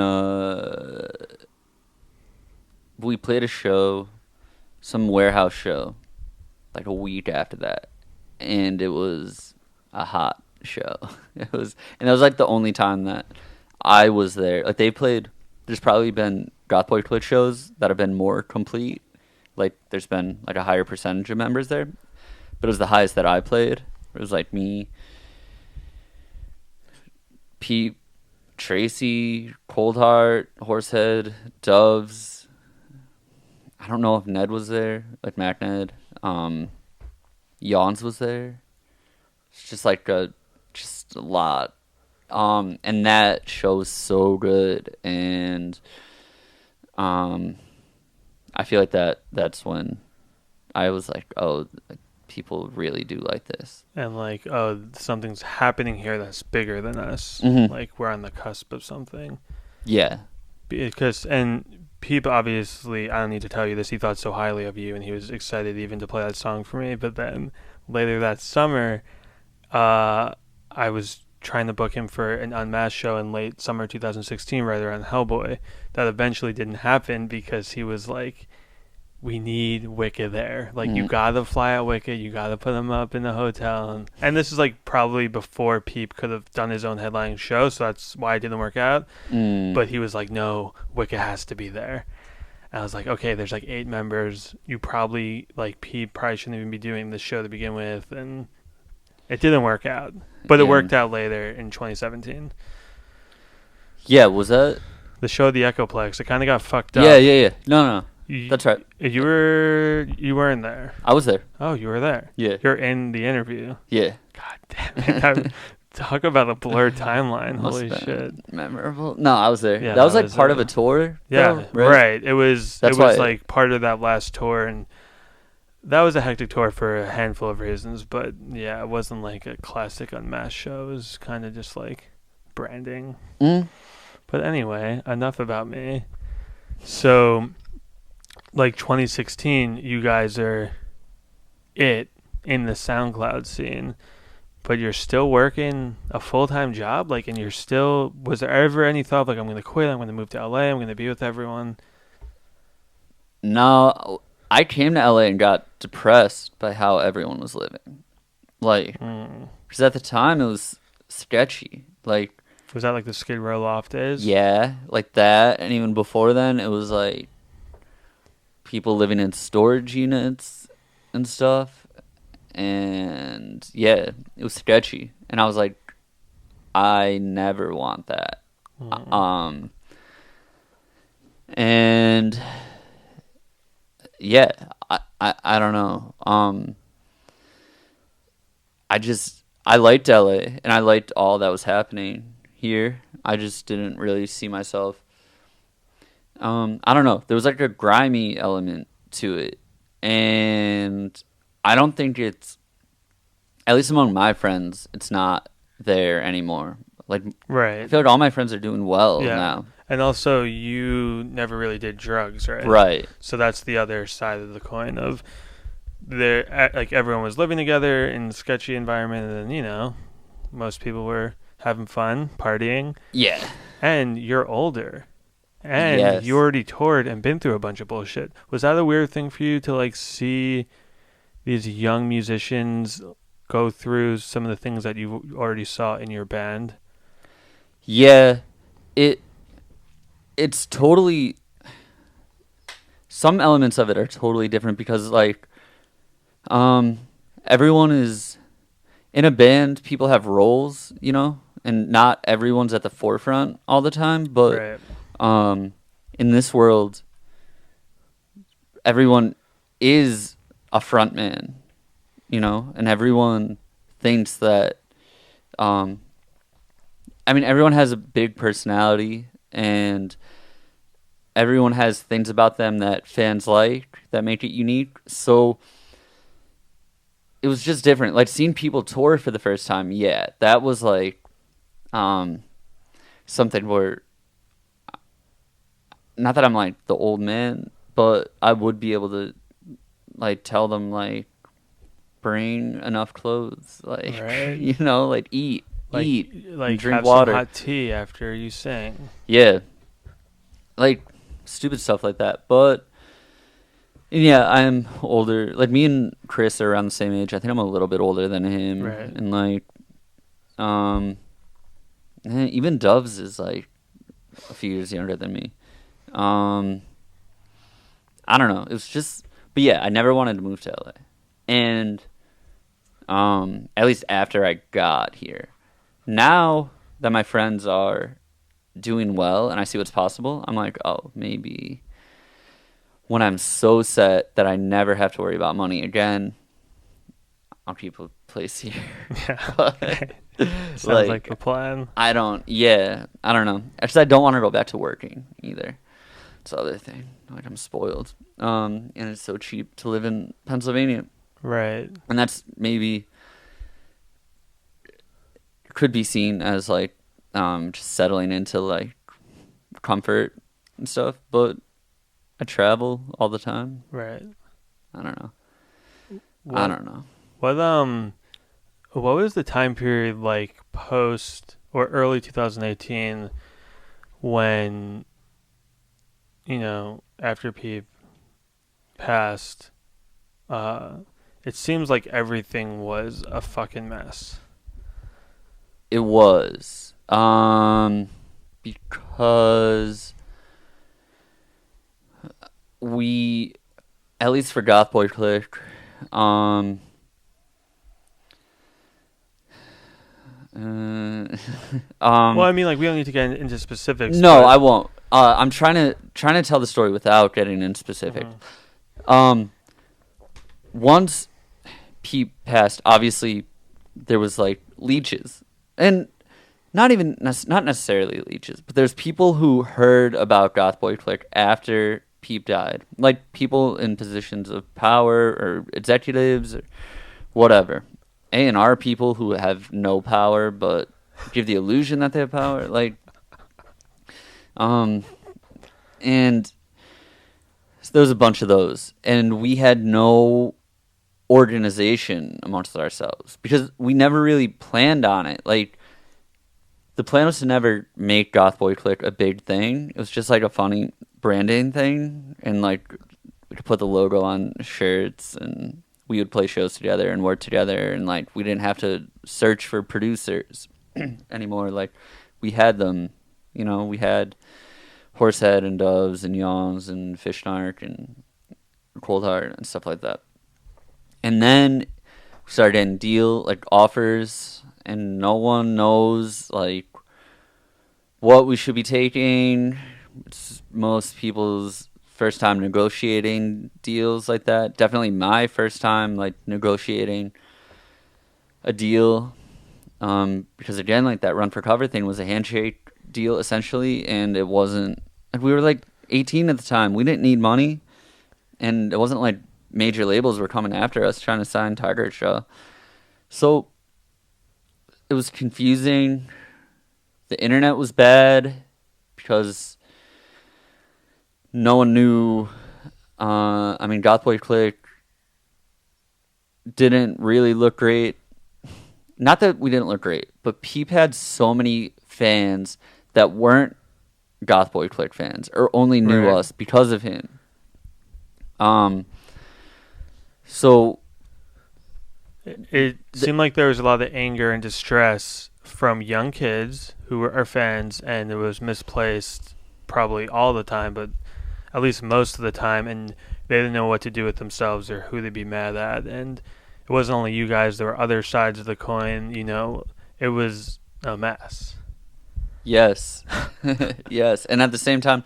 we played a show, some warehouse show, like a week after that, and it was a hot show. And that was like the only time that I was there. Like, they played. There's probably been GothBoiClique shows that have been more complete. Like, there's been like a higher percentage of members there, but it was the highest that I played. It was like me, Pete, Tracy, Cold Heart, Horsehead, Doves. I don't know if Ned was there, like Mac Ned. Yawns was there. It's just like just a lot. And that show was so good, and I feel like that's when I was like, oh, like, people really do like this. And like, oh, something's happening here that's bigger than us. Mm-hmm. Like, we're on the cusp of something. Yeah. And Peep, obviously, I don't need to tell you this, he thought so highly of you, and he was excited even to play that song for me. But then later that summer, I was trying to book him for an Unmasked show in late summer 2016, right around Hellboy. That eventually didn't happen because he was like, we need Wicca there. Like, you gotta fly out Wicca, you gotta put him up in the hotel. And this is like probably before Peep could have done his own headlining show, so that's why it didn't work out. But he was like, no, Wicca has to be there. And I was like, okay, there's like 8 members. You probably, like, Peep probably shouldn't even be doing this show to begin with. And it didn't work out. But it worked out later in 2017. Yeah, was that? The show, The Echoplex, it kind of got fucked up. Yeah. No. That's right. You weren't there. I was there. Oh, you were there. Yeah. You're in the interview. Yeah. God damn it. Talk about a blurred timeline. Holy shit. Memorable. No, I was there. Yeah, that was like part of a tour. Yeah, though, right. It was That's like part of that last tour, and that was a hectic tour for a handful of reasons, but yeah, it wasn't like a classic Unmasked show. It was kind of just like branding. But anyway, enough about me. So, like 2016, you guys are in the SoundCloud scene, but you're still working a full-time job, like, and was there ever any thought of, like, I'm going to quit, I'm going to move to LA, I'm going to be with everyone? No, I came to LA and got depressed by how everyone was living. Like, because at the time it was sketchy. Like, was that like the Skid Row Loft days? Yeah, like that. And even before then, it was like people living in storage units and stuff. And yeah, it was sketchy. And I was like, I never want that. And yeah, I don't know. I liked LA and I liked all that was happening here. I just didn't really see myself. I don't know. There was like a grimy element to it. And I don't think it's, at least among my friends, it's not there anymore. Like, right. I feel like all my friends are doing well now. And also, you never really did drugs, right? Right. So that's the other side of the coin of like everyone was living together in a sketchy environment, and then, you know, most people were having fun, partying. Yeah. And you're older. And you already toured and been through a bunch of bullshit. Was that a weird thing for you to, like, see these young musicians go through some of the things that you already saw in your band? Yeah. It's totally, some elements of it are totally different because, like, everyone is in a band, people have roles, you know, and not everyone's at the forefront all the time, but in this world, everyone is a front man, you know, and everyone thinks that, everyone has a big personality and everyone has things about them that fans like that make it unique. So it was just different. Like, seeing people tour for the first time, yeah, that was like something where, not that I'm like the old man, but I would be able to like tell them, like, bring enough clothes, like, right. You know, like eat, like drink have water, some hot tea after you sing. Yeah, like stupid stuff like that. But yeah, I'm older. Like, me and Chris are around the same age. I think I'm a little bit older than him, right. And like, even Doves is like a few years younger than me. I don't know. It was just, but yeah, I never wanted to move to LA, and at least after I got here. Now that my friends are doing well and I see what's possible, I'm like, oh, maybe when I'm so set that I never have to worry about money again, I'll keep a place here. Yeah. Sounds like the plan. I don't know. Actually, I don't want to go back to working either. It's the other thing. Like, I'm spoiled. And it's so cheap to live in Pennsylvania. Right. And that's maybe could be seen as like just settling into like comfort and stuff, but I travel all the time. Right. I don't know. What was the time period like post or early 2018 when, you know, after Peep passed, it seems like everything was a fucking mess. It was. Because we, at least for GothBoiClique, well, I mean, like, we don't need to get into specifics. No, I won't. I'm trying to tell the story without getting in specific. Once Peep passed, obviously there was like leeches, and not necessarily leeches, but there's people who heard about GothBoiClique after Peep died, like people in positions of power or executives or whatever. A&R people who have no power but give the illusion that they have power, like, and so there was a bunch of those, and we had no organization amongst ourselves because we never really planned on it. Like, the plan was to never make GothBoiClique a big thing. It was just like a funny branding thing, and like we could put the logo on shirts, and we would play shows together and work together, and like we didn't have to search for producers anymore. Like, we had them, you know. We had Horsehead and Doves and Yawns and Fishnark and Cold Heart and stuff like that. And then we started getting offers, and no one knows like what we should be taking. It's most people's first time negotiating deals like that. Definitely my first time like negotiating a deal. Because again, like that Run for Cover thing was a handshake deal essentially, and it wasn't like we were like 18 at the time. We didn't need money, and it wasn't like major labels were coming after us trying to sign Tiger Shaw. So it was confusing. The internet was bad because no one knew. GothBoiClique didn't really look great. Not that we didn't look great, but Peep had so many fans that weren't GothBoiClique fans or only knew us because of him. So it seemed like there was a lot of anger and distress from young kids who were our fans, and it was misplaced probably all the time, but at least most of the time, and they didn't know what to do with themselves or who they'd be mad at. And it wasn't only you guys, there were other sides of the coin, you know. It was a mess. Yes. Yes. And at the same time,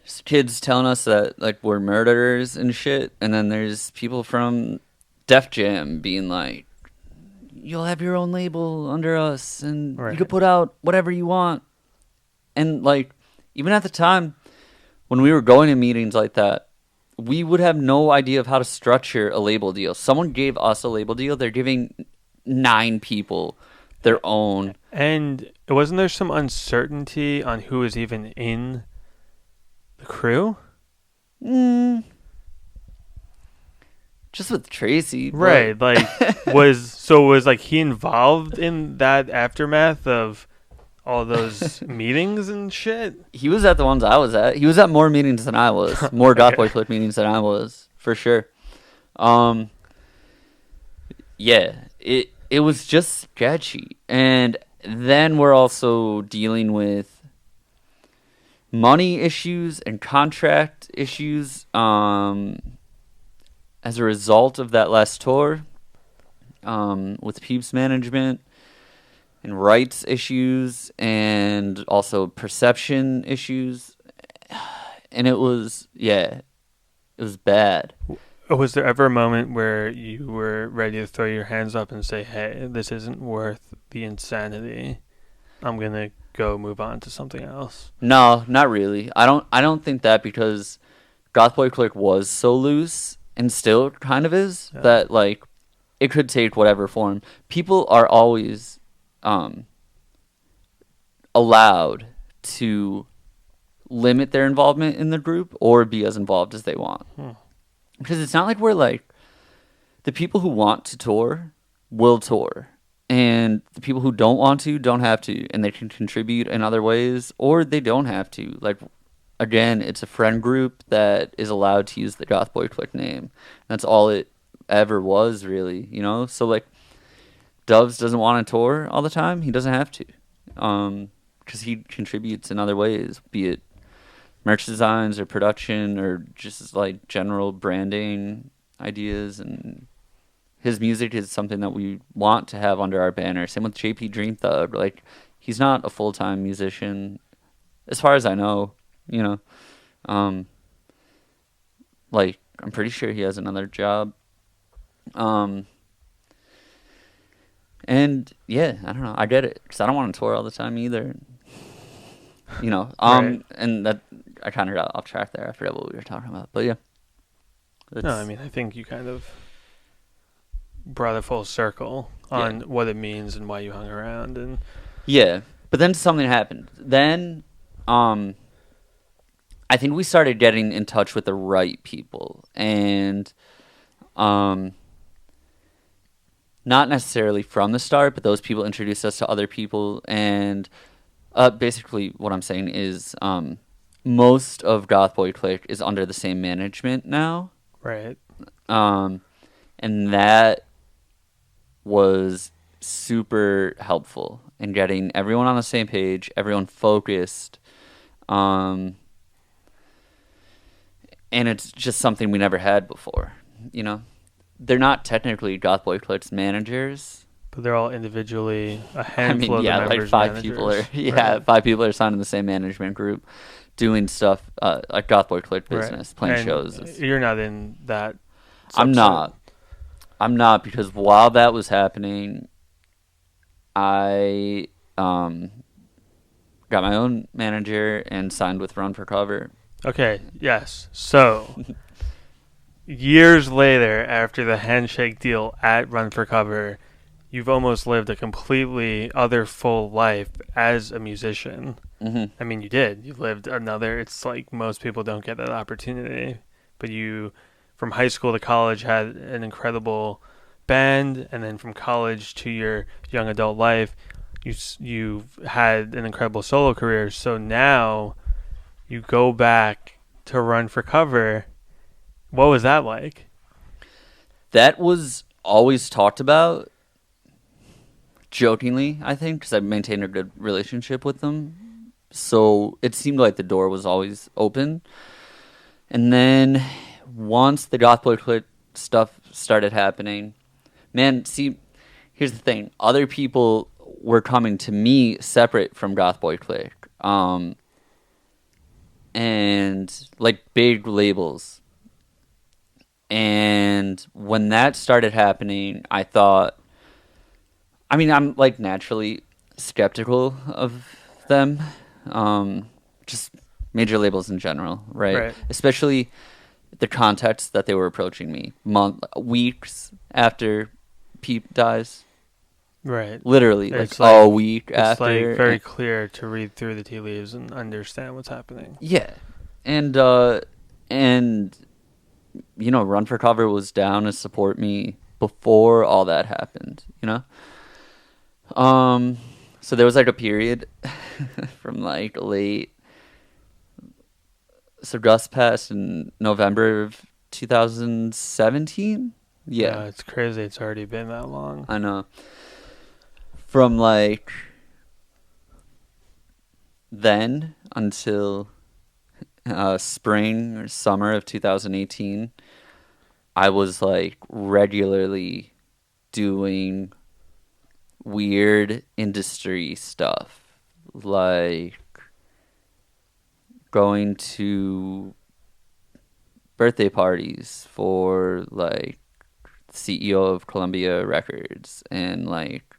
there's kids telling us that like we're murderers and shit, and then there's people from Def Jam being like, you'll have your own label under us, and you could put out whatever you want. And like, even at the time when we were going to meetings like that, we would have no idea of how to structure a label deal. Someone gave us a label deal. They're giving 9 people their own. And wasn't there some uncertainty on who was even in the crew? Just with Tracy. Right. Like, was like he involved in that aftermath of all those meetings and shit? He was at the ones I was at. He was at more meetings than I was. More GothBoiClique meetings than I was, for sure. Yeah, it was just sketchy. And then we're also dealing with money issues and contract issues as a result of that last tour with Peep's management, and rights issues, and also perception issues. And it was bad. Was there ever a moment where you were ready to throw your hands up and say, hey, this isn't worth the insanity, I'm going to go move on to something else? No, not really. I don't think that, because GothBoiClique was so loose, and still kind of is, that like it could take whatever form. People are always allowed to limit their involvement in the group or be as involved as they want. Because it's not like we're like, the people who want to tour will tour, and the people who don't want to don't have to, and they can contribute in other ways, or they don't have to. Like, again, it's a friend group that is allowed to use the GothBoiClique name. That's all it ever was, really, you know? So, like, Doves doesn't want to tour all the time. He doesn't have to, because he contributes in other ways, be it merch designs or production or just, like, general branding ideas. And his music is something that we want to have under our banner. Same with JP Dream Thug. Like, he's not a full-time musician. as far as I know, you know. Like, I'm pretty sure he has another job. And yeah, I don't know. I get it because I don't want to tour all the time either. You know, Right. and that I kind of got off track there. I forgot what we were talking about, but yeah. No, I mean, I think you kind of brought it full circle on what it means and why you hung around. And yeah, but then something happened. Then, I think we started getting in touch with the right people, and, not necessarily from the start, but those people introduced us to other people, and basically what I'm saying is most of GothBoiClique is under the same management now. right. And that was super helpful in getting everyone on the same page, everyone focused. And it's just something we never had before, you know? They're not technically GothBoiClique's managers. But they're all individually a handful of the like members. 5 managers. people are, Right. 5 people are signed in the same management group, doing stuff like GothBoiClique business, Right. playing And shows. you're not in that. I'm subset. not because while that was happening, I got my own manager and signed with Run for Cover. Okay. Yes. So years later, after the handshake deal at Run for Cover, you've almost lived a completely other full life as a musician. Mm-hmm. I mean, you did. You lived another. It's like most people don't get that opportunity. But you, from high school to college, had an incredible band, and then from college to your young adult life, you've had an incredible solo career. So now you go back to Run for Cover. What was that like? That was always talked about, jokingly, I think, because I maintained a good relationship with them. So it seemed like the door was always open. And then once the GothBoiClique stuff started happening, man, see, here's the thing. Other people were coming to me separate from GothBoiClique. And like big labels. And when that started happening, I thought, I mean, I'm like naturally skeptical of them. Just major labels in general, right? Especially the context that they were approaching me. Weeks after Peep dies. Right. Literally, It's like a week It's after. like very clear to read through the tea leaves and understand what's happening. Yeah. And you know, Run for Cover was down to support me before all that happened, you know? So there was like a period from like late, so Gus passed in November of 2017. Yeah, It's crazy. It's already been that long. I know. From like then until spring or summer of 2018, I was like regularly doing weird industry stuff, like going to birthday parties for like the CEO of Columbia Records, and like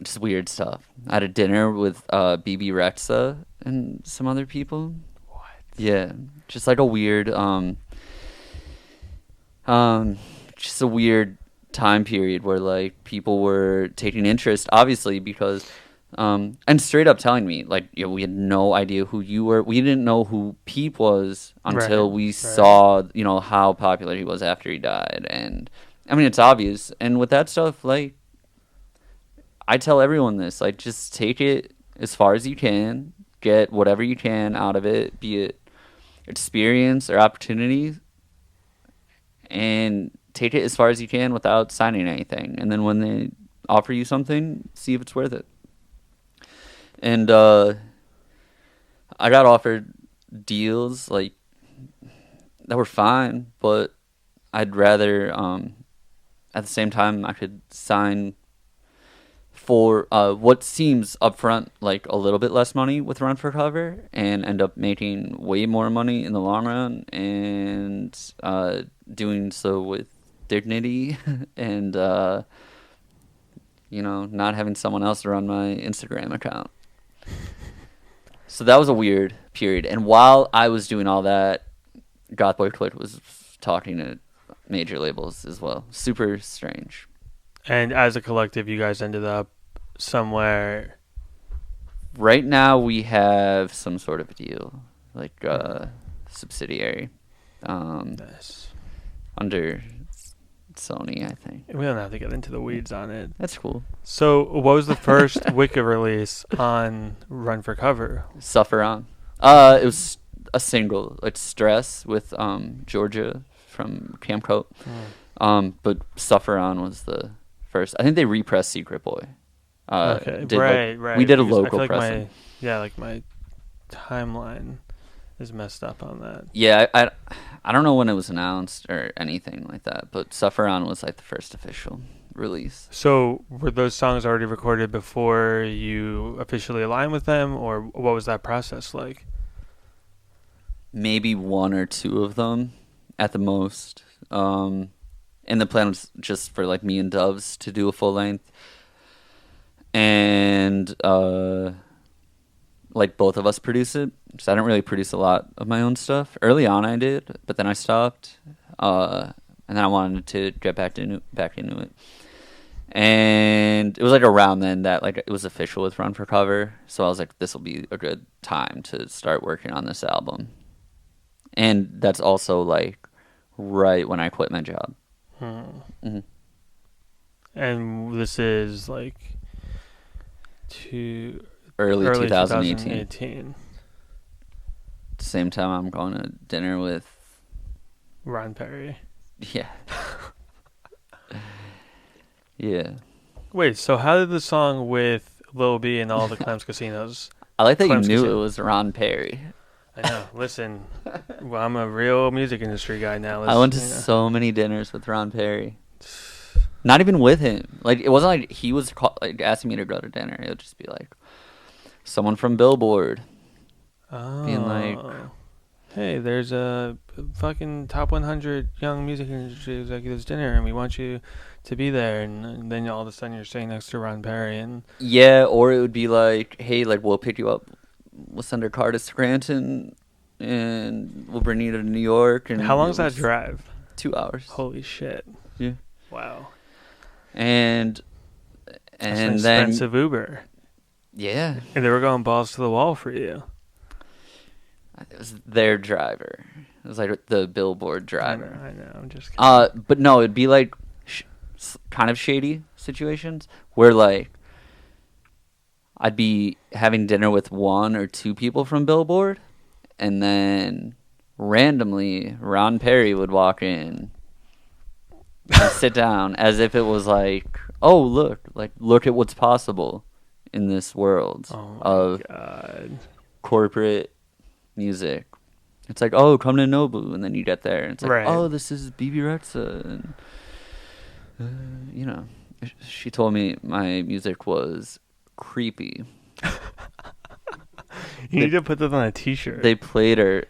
just weird stuff. I had a dinner with BB Rexa and some other people. What? Yeah, just like a weird just a weird time period where like people were taking interest, obviously, because and straight up telling me like, you know, we had no idea who you were. We didn't know who Peep was until we saw, you know, how popular he was after he died. And I mean, it's obvious. And with that stuff, like, I tell everyone this, like, just take it as far as you can, get whatever you can out of it, be it experience or opportunity, and take it as far as you can without signing anything. And then when they offer you something, see if it's worth it. And I got offered deals like that were fine, but I'd rather at the same time I could sign for what seems upfront like a little bit less money with Run for Cover, and end up making way more money in the long run, and doing so with dignity and not having someone else run my Instagram account. So that was a weird period. And while I was doing all that, GothBoiClique was talking to major labels as well. Super strange. And as a collective, you guys ended up somewhere. Right now, we have some sort of deal, like subsidiary, Nice. under Sony, I think. We don't have to get into the weeds on it. That's cool. So, what was the first Wicca release on Run for Cover? Suffer On. It was a single, like Stress with Georgia from Camp Coat. But Suffer On was the first. I think they repressed Secret Boy. Okay, right. We did a Because I local feel like pressing. my timeline is messed up on that. Yeah, I don't know when it was announced or anything like that, but Suffer On was like the first official release. So, were those songs already recorded before you officially aligned with them, or what was that process like? Maybe one or two of them at the most. And the plan was just for like me and Doves to do a full length. And like both of us produce it. So I don't really produce a lot of my own stuff. Early on I did, but then I stopped. And then I wanted to get back into it. And it was like around then that like it was official with Run for Cover. So I was like, this will be a good time to start working on this album. And that's also like right when I quit my job. Mm-hmm. And this is like early 2018. 2018. Same time I'm going to dinner with Ron Perry. Yeah. Yeah. Wait, so how did the song with Lil B and all the Clams Casinos? I like that you Clams knew Casino. it was Ron Perry. I know. Listen, well, I'm a real music industry guy now. I went to so many dinners with Ron Perry. Not even with him. Like it wasn't like he was like asking me to go to dinner. It would just be like someone from Billboard being like, hey, there's a fucking top 100 young music industry executives dinner, and we want you to be there. And then all of a sudden you're sitting next to Ron Perry. And yeah, or it would be like, hey, like we'll pick you up. We'll send our car to Scranton, and we'll bring you to New York. And how long's that drive? 2 hours. Holy shit! Yeah. Wow. And That's an then expensive Uber. Yeah, And they were going balls to the wall for you. it was their driver. It was like the Billboard driver. I know. I'm just kidding. But no, it'd be like kind of shady situations where like I'd be having dinner with one or two people from Billboard, and then randomly Ron Perry would walk in and sit down as if it was like, oh, look at what's possible in this world of corporate music. It's like, oh, come to Nobu, and then you get there, and it's like, Right. oh, this is BB Rexa, and she told me my music was creepy. You need to put that on a T-shirt. They played her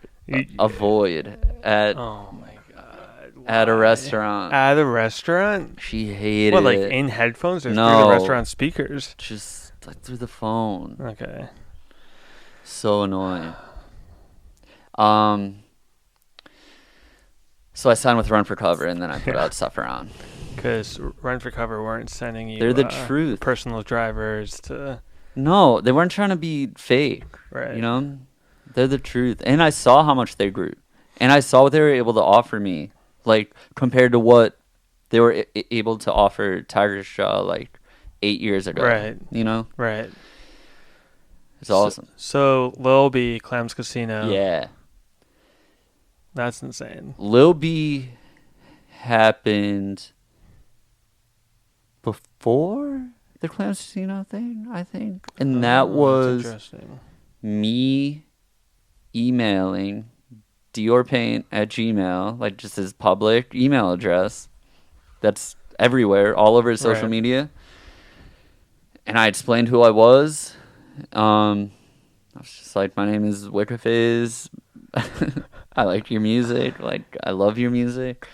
a Void at oh my god! at a Why? restaurant. At a restaurant? She hated What, like it. in headphones or through No. the restaurant speakers? Just like through the phone. Okay. So annoying. So I signed with Run for Cover, and then I put out Suffer On. Because Run for Cover weren't sending you. They're the truth. Personal drivers to. No, they weren't trying to be fake. Right. You know, they're the truth. And I saw how much they grew, and I saw what they were able to offer me, like compared to what they were able to offer Tiger Shaw like 8 years ago. Right. You know. Right. It's awesome. So Lil B, Clams Casino. Yeah. That's insane. Lil B happened before the Clams Casino thing, I think. And that was That's interesting. me emailing diorpaint@gmail, like just his public email address. That's everywhere, all over his social Right. media. and I explained who I was. I was just like, my name is Wicca Phase. I like your music. Like, I love your music.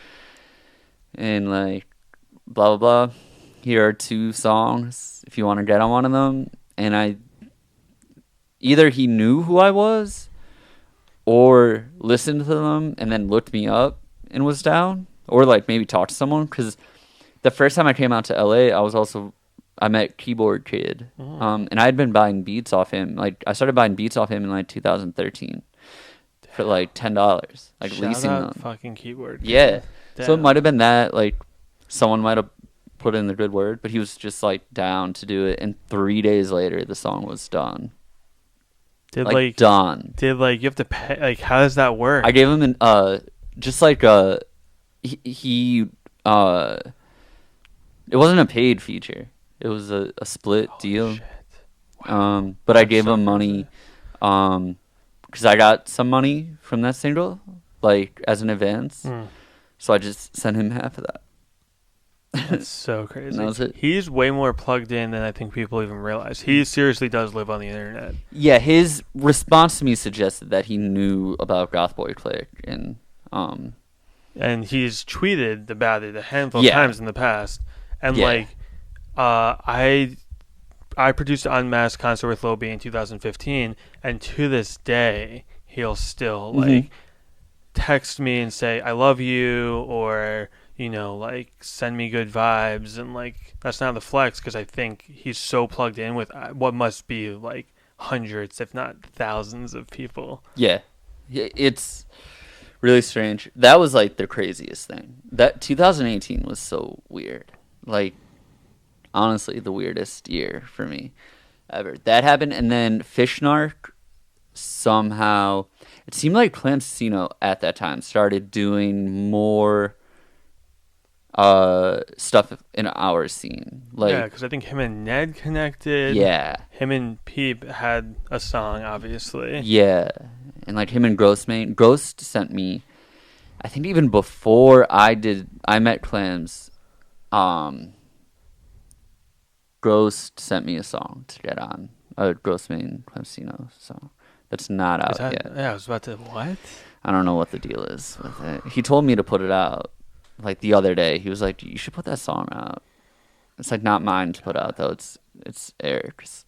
And, like, blah, blah, blah. Here are 2 songs if you want to get on one of them. And either he knew who I was or listened to them and then looked me up and was down. Or, like, maybe talked to someone. Because the first time I came out to LA, I met Keyboard Kid. And I had been buying beats off him. Like, I started buying beats off him in, like, 2013 for, like, $10. Like, Shout leasing out them. fucking Keyboard Kid. Yeah. Damn. So it might have been that, like, someone might have put in the good word, but he was just, like, down to do it. And 3 days later, the song was done. Did, like done. Did, like, you have to pay? Like, how does that work? I gave him just like he it wasn't a paid feature. It was a split deal. Shit. Wow. But I gave him money because I got some money from that single, like, as an advance. So I just sent him half of that. That's so crazy. And that was it. He's way more plugged in than I think people even realize. He seriously does live on the internet. Yeah, his response to me suggested that he knew about GothBoiClique, And he's tweeted about it a handful of times in the past. And like, I produced an Unmasked concert with Lil B in 2015, and to this day, he'll still like text me and say, "I love you," or, you know, like, send me good vibes. And like, that's not the flex, because I think he's so plugged in with what must be like hundreds, if not thousands, of people. Yeah, it's really strange. That was like the craziest thing. That 2018 was so weird. Like, honestly, the weirdest year for me ever. That happened, and then Fishnark somehow, it seemed like Clamsino at that time started doing more stuff in our scene. Like, yeah, because I think him and Ned connected. Yeah. Him and Peep had a song, obviously. Yeah. And like him and Ghost sent me, I think even before I met Clams, Ghost sent me a song to get on. Ghost made Clamsino song. That's not out yet. Yeah, I was about to, what? I don't know what the deal is with it. He told me to put it out like the other day. He was like, "You should put that song out." It's like not mine to put out though. It's Eric's.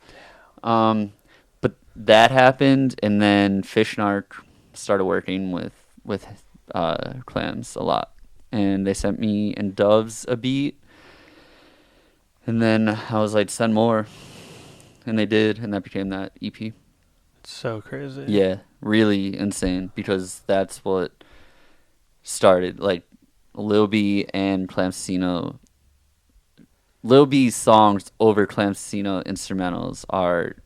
But that happened, and then Fishnark started working with Clams a lot, and they sent me and Doves a beat, and then I was like, "Send more," and they did, and that became that EP. It's so crazy. Yeah, really insane, because that's what started, like, Lil B and Clamsino. Lil B's songs over Clamsino instrumentals are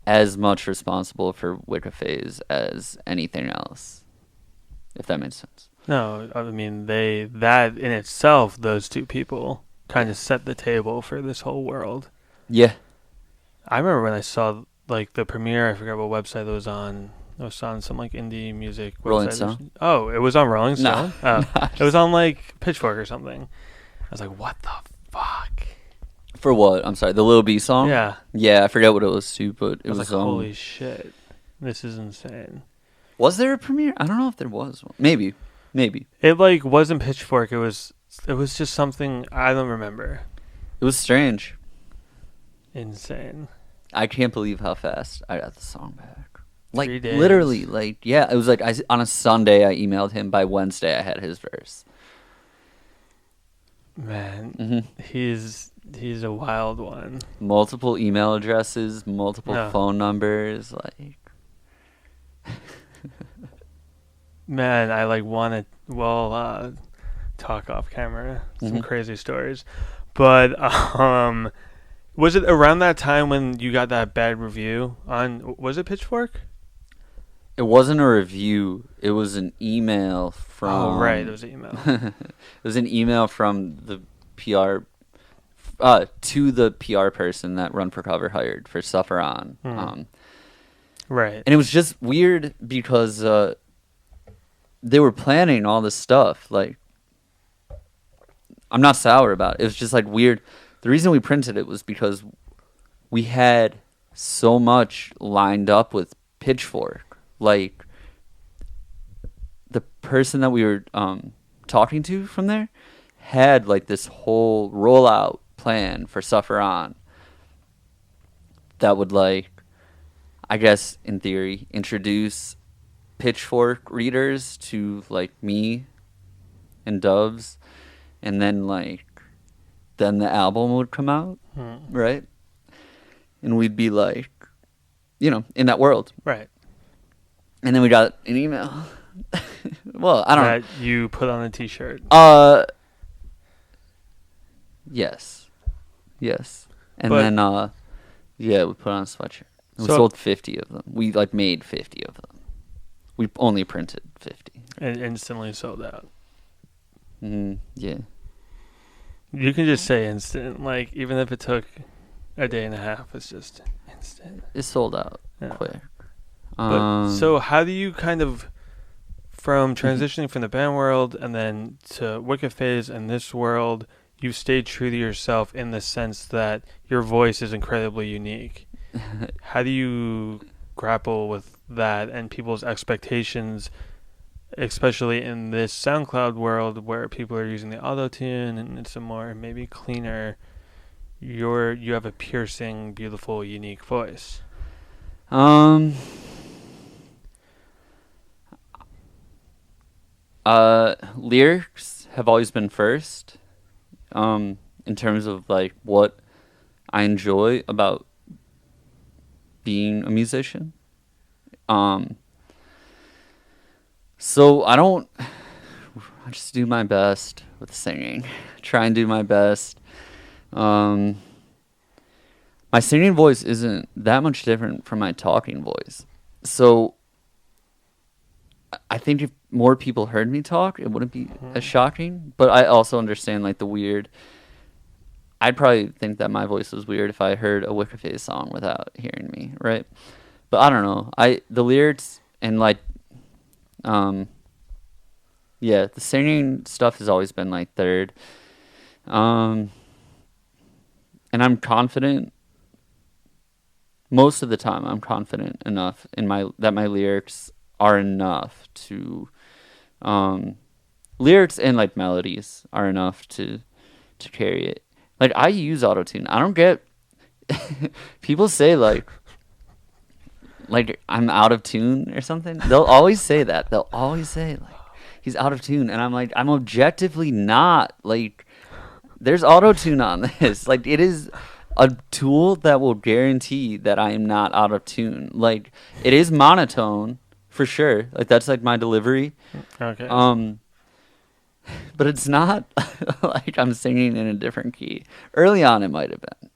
as much responsible for Wicca Phase as anything else, if that makes sense. No, I mean, that in itself, those two people kind of set the table for this whole world. Yeah. I remember when I saw, like, the premiere, I forgot what website it was on. It was on some, like, indie music website. Rolling Stone? Oh, it was on Rolling Stone? No. It was on, like, Pitchfork or something. I was like, what the fuck? For what? I'm sorry, the Lil B song? Yeah. Yeah, I forget what it was too, but I was like, holy shit. This is insane. Was there a premiere? I don't know if there was one. Maybe. It, like, wasn't Pitchfork. It was just something I don't remember. It was strange. Insane. I can't believe how fast I got the song back. Like, 3 days. literally, like, yeah, it was like on a Sunday I emailed him. By Wednesday I had his verse. Man, he's a wild one. Multiple email addresses, multiple phone numbers, like. Man, I like want to talk off camera some crazy stories, but was it around that time when you got that bad review on? Was it Pitchfork? It wasn't a review. It was an email from. Oh right, it was an email. It was an email from the PR to the PR person that Run for Cover hired for Suffer On. Right. And it was just weird because they were planning all this stuff. Like, I'm not sour about it. It was just like weird the reason we printed it was because we had so much lined up with Pitchfork. Like, the person that we were talking to from there had like this whole rollout plan for Suffer On that would, like, I guess in theory, introduce Pitchfork readers to like me and Doves, and then then the album would come out, right? And we'd be like, in that world, Right. And then we got an email. Well, I don't know. That you put on a T-shirt. Yes, and But- then we put on a sweatshirt. We So- sold 50 of them. We made 50 of them. We only printed 50. And instantly sold out. Yeah. You can just say instant. Like, even if it took a day and a half, it's just instant. It sold out quick. But, so how do you kind of, from transitioning from the band world and then to Wicca Phase and this world, you stayed true to yourself in the sense that your voice is incredibly unique. How do you grapple with that and people's expectations, especially in this SoundCloud world where people are using the auto-tune and it's a more maybe cleaner, you have a piercing, beautiful, unique voice? Lyrics have always been first, in terms of like what I enjoy about being a musician. So I just do my best with singing. Try and do my best. My singing voice isn't that much different from my talking voice. So I think if more people heard me talk, it wouldn't be as shocking. But I also understand like the weird. I'd probably think that my voice was weird if I heard a Wicca Phase song without hearing me, right? But I don't know. The lyrics and like, the singing stuff has always been like third. And I'm confident. Most of the time, I'm confident enough that my lyrics are enough to, lyrics and like melodies are enough to carry it. Like, I use autotune. I don't get people say like I'm out of tune or something. They'll always say that. They'll always say like he's out of tune, and I'm like, I'm objectively not. Like, there's autotune on this. Like, it is a tool that will guarantee that I am not out of tune. Like, it is monotone for sure. Like, that's like my delivery. Okay. But it's not like I'm singing in a different key. Early on, it might have been.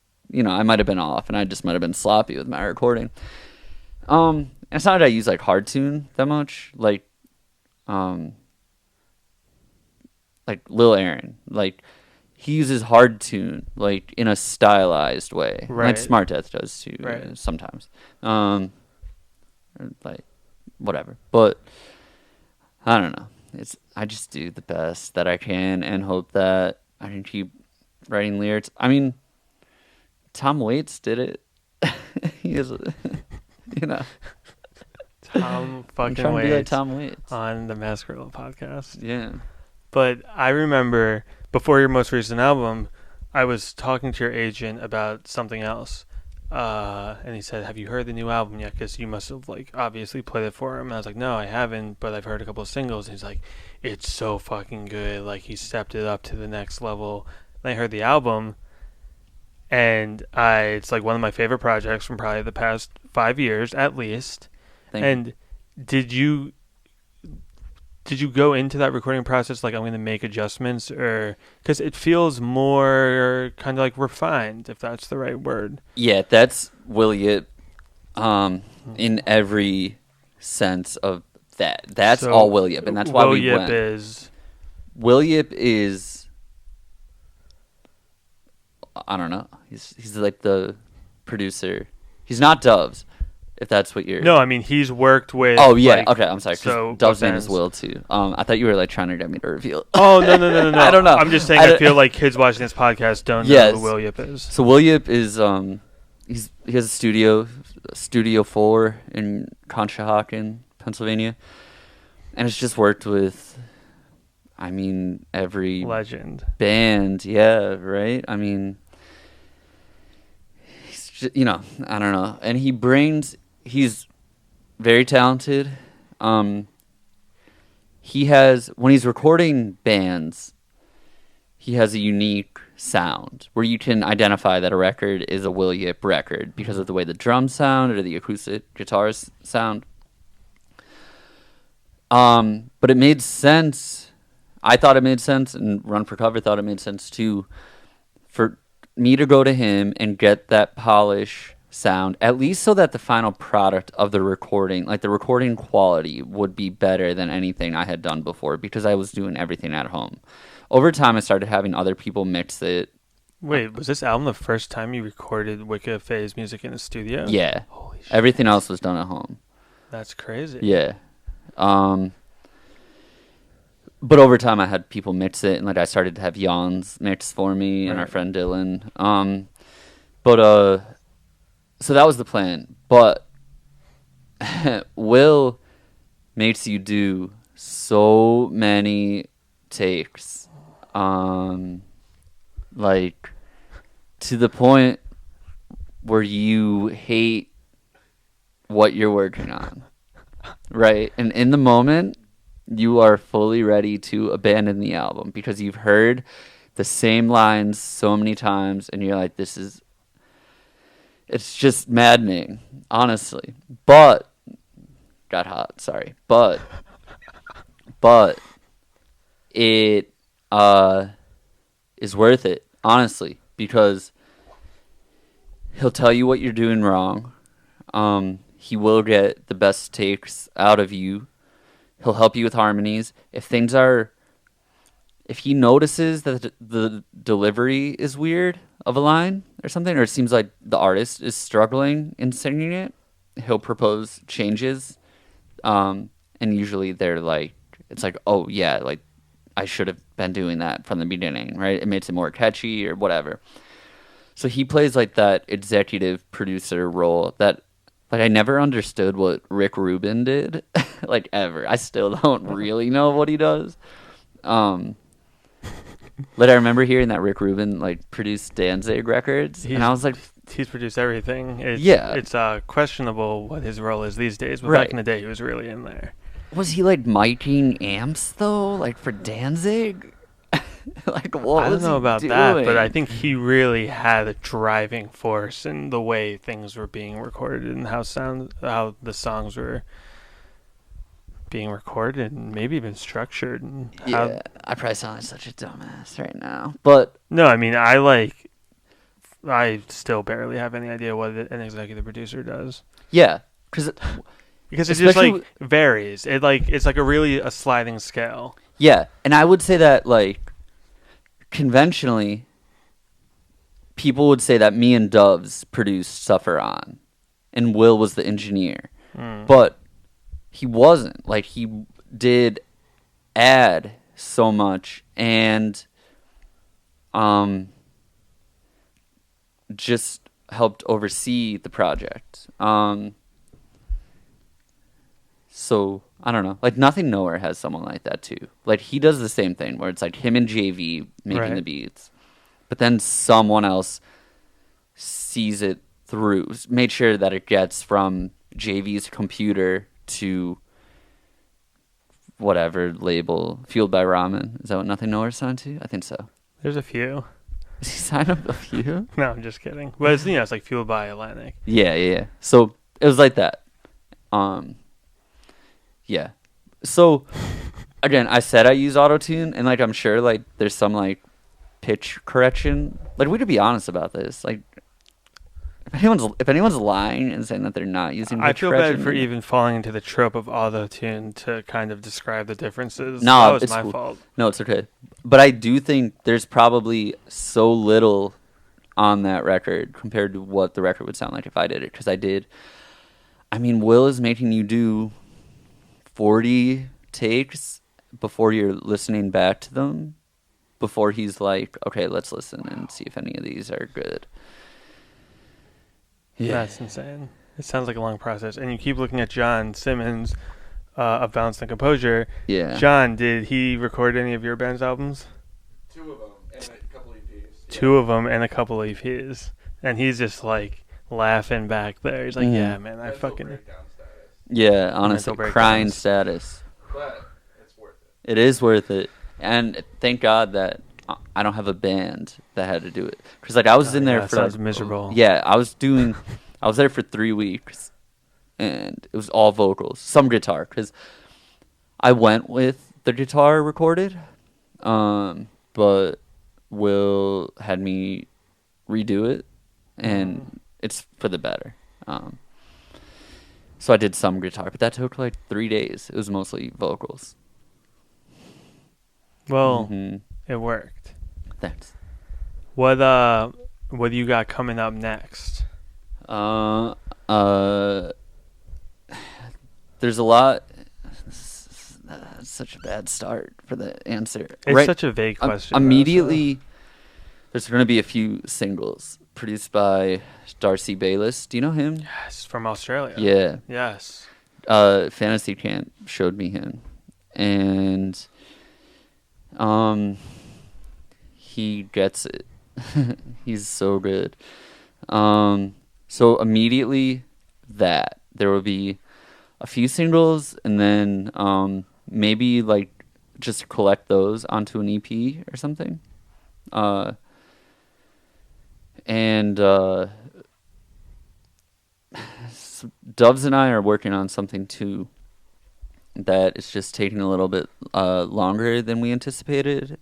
I might have been off, and I just might have been sloppy with my recording. It's not that I use like hard tune that much. Like Lil Aaron, like he uses hard tune like in a stylized way. Right. Like Smart Death does too, right. Sometimes. Like whatever, but I don't know. I just do the best that I can and hope that I can keep writing lyrics. I mean, Tom Waits did it. He is, Tom fucking I'm trying Waits to be like Tom Waits on the Masquerade podcast. Yeah. But I remember before your most recent album, I was talking to your agent about something else. And he said, "Have you heard the new album yet? Because you must have like obviously played it for him." And I was like, "No, I haven't, but I've heard a couple of singles." And he's like, "It's so fucking good. Like, he stepped it up to the next level." And I heard the album, and it's like one of my favorite projects from probably the past 5 years at least. Thank you. Did you go into that recording process like, I'm going to make adjustments, or because it feels more kind of like refined, if that's the right word? Yeah, that's Will Yip, in every sense of that. That's So, all Will Yip, and that's why Will we Yip went. is Will Yip is, I don't know. He's like the producer. He's not Doves, If that's what you're... No, I mean, he's worked with... Oh, yeah. Okay, I'm sorry. So Dove's name is Will, too. I thought you were, like, trying to get me to reveal it. Oh, no. I don't know. I'm just saying I feel like kids watching this podcast don't know who Will Yip is. So Will Yip is... he has a Studio 4 in Conshohocken, Pennsylvania. And it's just worked with... I mean, every... legend. Band. Yeah, right? I mean... He's just, I don't know. And he's very talented. He has, when he's recording bands, he has a unique sound where you can identify that a record is a Will Yip record because of the way the drums sound or the acoustic guitars sound. But it made sense. I thought it made sense, and Run for Cover thought it made sense too, for me to go to him and get that polish sound, at least so that the final product of the recording, like the recording quality, would be better than anything I had done before because I was doing everything at home. Over time, I started having other people mix it. Wait, was this album the first time you recorded Wicca Phase music in the studio? Yeah. Holy shit. Everything else was done at home. That's crazy. Yeah. But over time, I had people mix it, and like I started to have Jan's mix for me and our friend Dylan. So that was the plan. But Will makes you do so many takes, like to the point where you hate what you're working on, right? And in the moment, you are fully ready to abandon the album because you've heard the same lines so many times, and you're like, it's just maddening, honestly. But got hot, sorry. But it is worth it, honestly, because he'll tell you what you're doing wrong. He will get the best takes out of you. He'll help you with harmonies. If he notices that the delivery is weird of a line or something, or it seems like the artist is struggling in singing it, he'll propose changes. And usually they're like, it's like, oh yeah, like I should have been doing that from the beginning, right? It makes it more catchy or whatever. So he plays like that executive producer role that, like, I never understood what Rick Rubin did, like, ever. I still don't really know what he does. Like, I remember hearing that Rick Rubin, like, produced Danzig records, and I was like... He's produced everything. It's questionable what his role is these days, but back in the day, he was really in there. Was he, like, miking amps, though, like, for Danzig? Like, what I don't was know he about doing? that, but I think he really had a driving force in the way things were being recorded and how the songs were being recorded and maybe even structured. And yeah, I probably sound like such a dumbass right now, but no, I mean, I still barely have any idea what an executive producer does. Yeah, because it just like varies. It's like a sliding scale. Yeah, and I would say that, like, conventionally, people would say that me and Doves produced Suffer On, and Will was the engineer. But he wasn't. Like, he did add so much, and just helped oversee the project. So, I don't know. Like, Nothing Nowhere has someone like that, too. Like, he does the same thing, where it's like him and JV making the beats. But then someone else sees it through, made sure that it gets from JV's computer to whatever label, Fueled by Ramen. Is that what Nothing Nowhere signed to? I think so. There's a few. Does he sign up a few? No, I'm just kidding. But it's, it's like Fueled by Atlantic. Yeah. So, it was like that. Yeah. So, again, I said I use auto-tune, and, like, I'm sure, like, there's some, like, pitch correction. Like, we could be honest about this. Like, if anyone's lying and saying that they're not using pitch correction... I feel bad for even falling into the trope of auto-tune to kind of describe the differences. No, that was my fault. No, it's okay. But I do think there's probably so little on that record compared to what the record would sound like if I did it, because I mean, Will is making you do 40 takes before you're listening back to them, before he's like, okay, let's listen and see if any of these are good. Yeah. That's insane. It sounds like a long process. And you keep looking at John Simmons of Balance and Composure. Yeah. John, did he record any of your band's albums? 2 of them and a couple EPs. 2 of them and a couple EPs. And he's just like laughing back there. He's like, yeah, man, I fucking... Breakdown status. Yeah, honestly, crying status. But it's worth it. It is worth it. And thank God that I don't have a band that had to do it. Because, like, I was in there for... Sounds miserable. Yeah, I was there for 3 weeks. And it was all vocals. Some guitar. Because I went with the guitar recorded. But Will had me redo it. And it's for the better. So I did some guitar. But that took, like, 3 days. It was mostly vocals. Well, it worked. Thanks. What do you got coming up next? There's a lot. That's such a bad start for the answer. It's such a vague question. Immediately, there's going to be a few singles produced by Darcy Bayless. Do you know him? Yes, from Australia. Yeah. Yes. Fantasy Camp showed me him. And he gets it. He's so good. So immediately there will be a few singles, and then maybe like just collect those onto an EP or something. Doves and I are working on something too that is just taking a little bit longer than we anticipated.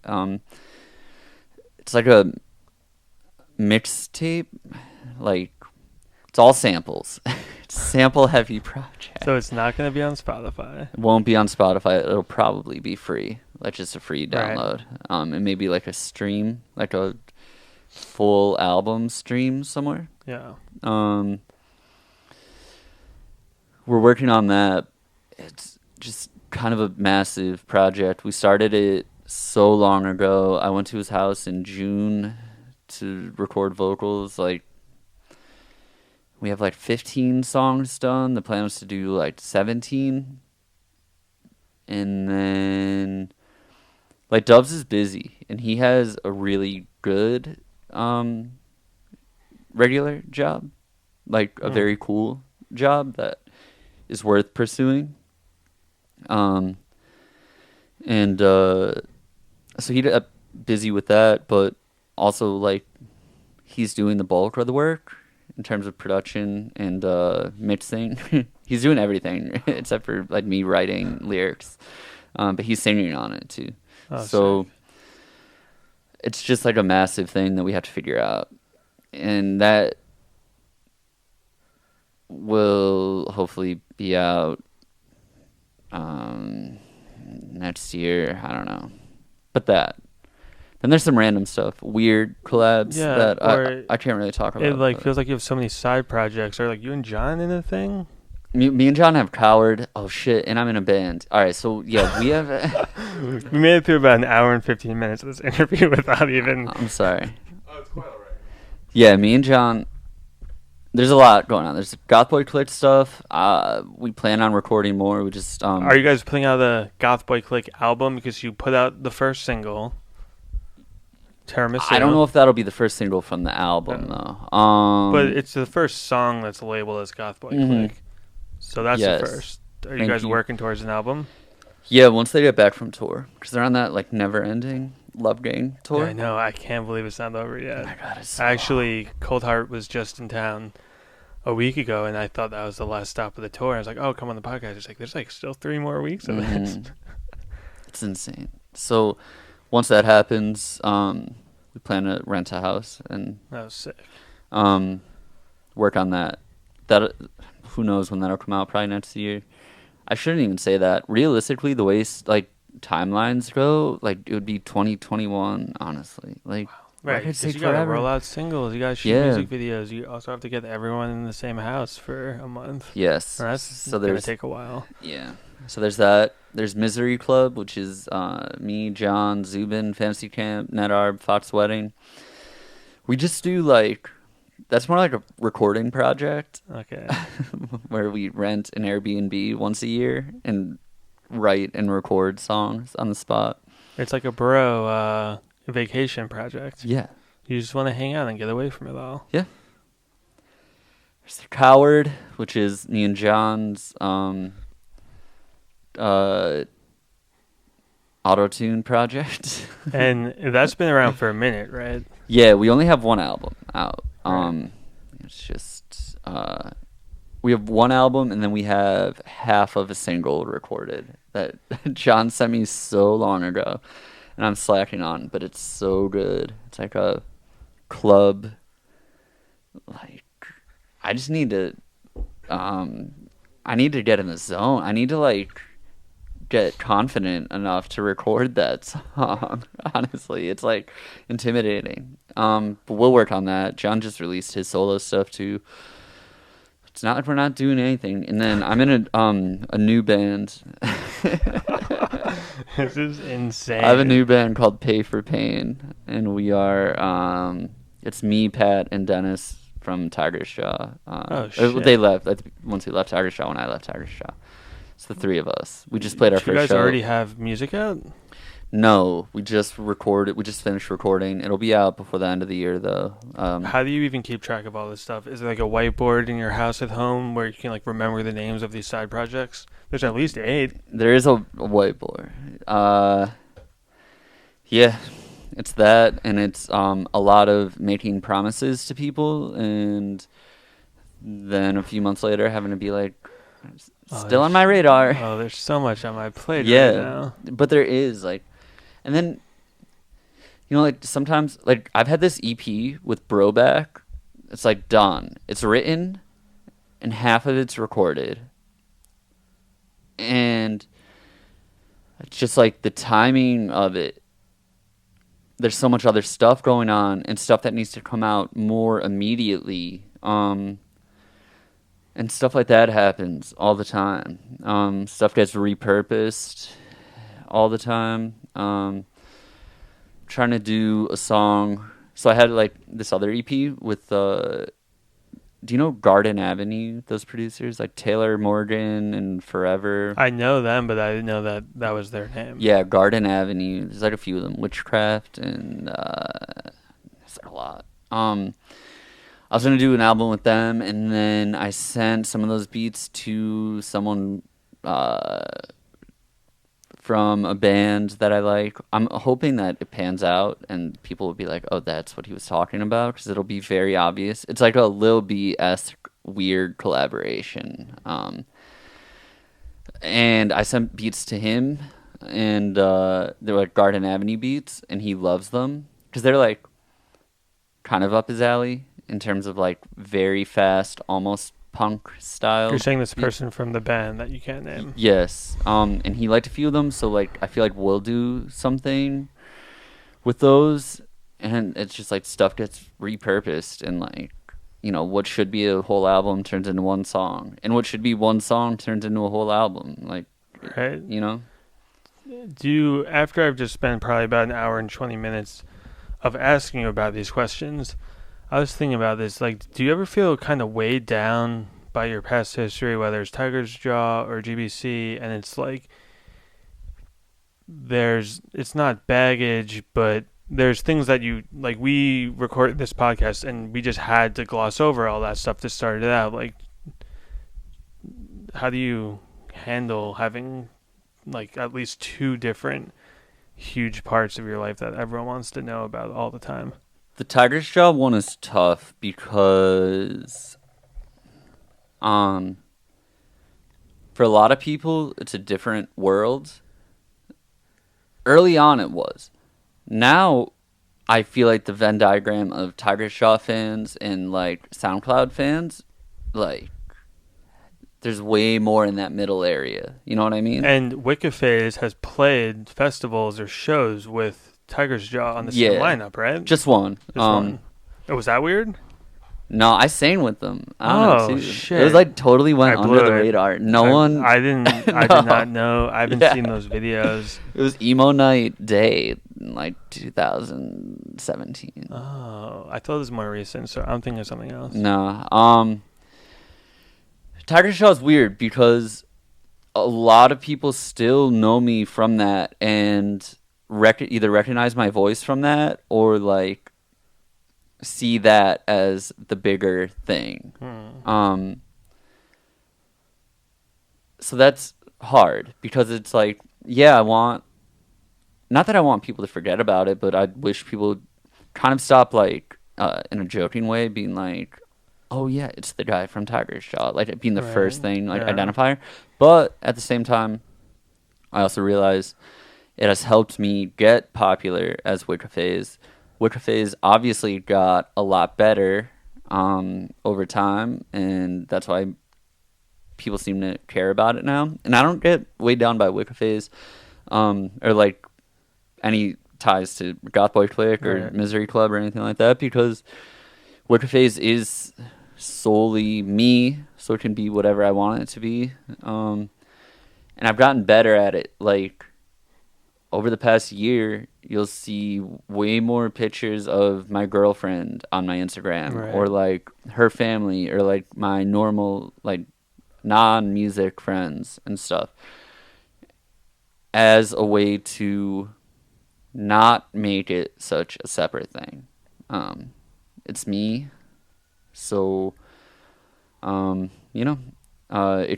It's like a mixtape, like it's all samples. It's a sample heavy project. So it's not going to be on Spotify. It won't be on Spotify. It'll probably be free, like just a free download. Right. And maybe like a stream, like a full album stream somewhere. Yeah. We're working on that. It's just kind of a massive project. We started it so long ago. I went to his house in June to record vocals. Like, we have like 15 songs done. The plan was to do like 17. And then, like, Dubs is busy, and he has a really good regular job, like a very cool job that is worth pursuing. So he got busy with that, but also like he's doing the bulk of the work in terms of production and mixing. He's doing everything except for like me writing lyrics, but he's singing on it too. So it's just like a massive thing that we have to figure out, and that will hopefully be out next year. I don't know. But then there's some random stuff, weird collabs that I can't really talk about. It like feels like you have so many side projects. Are like you and John in a thing? Me and John have Coward. Oh shit, and I'm in a band. All right, so yeah, we have. We made it through about an hour and 15 minutes of this interview without even. I'm sorry. Oh, it's quite alright. Yeah, me and John. There's a lot going on. There's GothBoiClique stuff. We plan on recording more. We just. Are you guys putting out the GothBoiClique album because you put out the first single? Tiramisu. I don't know if that'll be the first single from the album though. But it's the first song that's labeled as GothBoiClique. So that's the first. Are you guys working towards an album? Yeah, once they get back from tour, because they're on that like never-ending Love Gang tour. Yeah, I know. I can't believe it's not over yet. Oh my God, it's so Actually, Cold Heart was just in town a week ago, and I thought that was the last stop of the tour. I was like, "Oh, come on the podcast." It's like there's like still 3 more weeks of this. It's insane. So once that happens, we plan to rent a house and that was sick. Work on that. That who knows when that'll come out? Probably next year. I shouldn't even say that. Realistically, the way like timelines go, like it would be 2021. Honestly, like Right, records 'cause take you gotta forever. roll out singles. You gotta shoot Yeah. music videos. You also have to get everyone in the same house for a month. Yes. That's So gonna there's take a while. Yeah. So there's that. There's Misery Club, which is me, John, Zubin, Fantasy Camp, NetArb, Fox Wedding. We just do that's more like a recording project Okay. where we rent an Airbnb once a year and write and record songs on the spot. It's like a bro vacation project. Yeah. You just want to hang out and get away from it all. Yeah. There's the Coward, which is me and John's auto-tune project. And that's been around for a minute, right? Yeah, we only have one album out. Right. It's just we have one album, and then we have half of a single recorded that John sent me so long ago, and I'm slacking on, but it's so good. It's like a club. I just need to. I need to get in the zone. I need to get confident enough to record that song. Honestly, it's intimidating. But we'll work on that. John just released his solo stuff too. It's not like we're not doing anything. And then I'm in a new band. This is insane. I have a new band called Pay for Pain, and we are it's me, Pat, and Dennis from Tiger's Jaw. Oh shit! They left once we left Tiger's Jaw. When I left Tiger's Jaw, it's the three of us. We just played our Do you first guys show. already have music out? No, we just recorded. We just finished recording. It'll be out before the end of the year, though. How do you even keep track of all this stuff? Is it like a whiteboard in your house at home where you can remember the names of these side projects? There's at least 8. There is a whiteboard. Yeah, it's that, and it's a lot of making promises to people, and then a few months later having to be still on my radar. Oh, there's so much on my plate Yeah, right now. but there is and then sometimes I've had this EP with Broback. It's done. It's written, and half of it's recorded, and it's just the timing of it. There's so much other stuff going on and stuff that needs to come out more immediately. And stuff like that happens all the time. Stuff gets repurposed all the time. Trying to do a song. So I had this other EP with do you know Garden Avenue? Those producers Taylor Morgan and Forever. I know them, but I didn't know that was their name. Yeah, Garden Avenue. There's a few of them. Witchcraft and there's a lot. I was gonna do an album with them, and then I sent some of those beats to someone from a band that I like. I'm hoping that it pans out and people will be like, "Oh, that's what he was talking about," because it'll be very obvious. It's like a Lil B-esque weird collaboration. And I sent beats to him, and they're Garden Avenue beats, and he loves them because they're kind of up his alley in terms of very fast, almost punk style. You're saying this person from the band that you can't name. Yes. And he liked a few of them, so I feel we'll do something with those, and it's just stuff gets repurposed, and what should be a whole album turns into one song, and what should be one song turns into a whole album. Right. Do you, after I've just spent probably about an hour and 20 minutes of asking you about these questions, I was thinking about this. Do you ever feel kind of weighed down by your past history, whether it's Tiger's Jaw or GBC, and it's it's not baggage, but there's things that we recorded this podcast and we just had to gloss over all that stuff to start it out. How do you handle having at least 2 different huge parts of your life that everyone wants to know about all the time? The Tiger's Jaw one is tough because for a lot of people it's a different world. Early on it was. Now I feel the Venn diagram of Tiger's Jaw fans and SoundCloud fans, there's way more in that middle area. You know what I mean? And Wicca Phase has played festivals or shows with Tiger's Jaw on the Yeah. same lineup, right? Just one. Just one. Oh, was that weird? No, I sang with them. I don't know, too. Shit! It was like totally went I under blew the it. radar. No one. I didn't. I No. did not know. I haven't Yeah. seen those videos. It was emo night day in like 2017. Oh, I thought it was more recent, so I'm thinking of something else. No. Tiger Shaw is weird because a lot of people still know me from that and either recognize my voice from that or like see that as the bigger thing. So that's hard because it's like, yeah, not that I want people to forget about it, but I wish people would kind of stop like in a joking way being like, oh yeah, it's the guy from Tiger's Jaw, like it being the first thing, like identifier. But at the same time, I also realize it has helped me get popular as Wicca Phase. Wicca Phase obviously got a lot better over time, and that's why people seem to care about it now. And I don't get weighed down by Wicca Phase or like any ties to GothBoiClique or Misery Club or anything like that, because Wicca Phase is solely me, so it can be whatever I want it to be. And I've gotten better at it. Like over the past year, you'll see way more pictures of my girlfriend on my Instagram or like her family or like my normal like non-music friends and stuff as a way to not make it such a separate thing. It's me, so it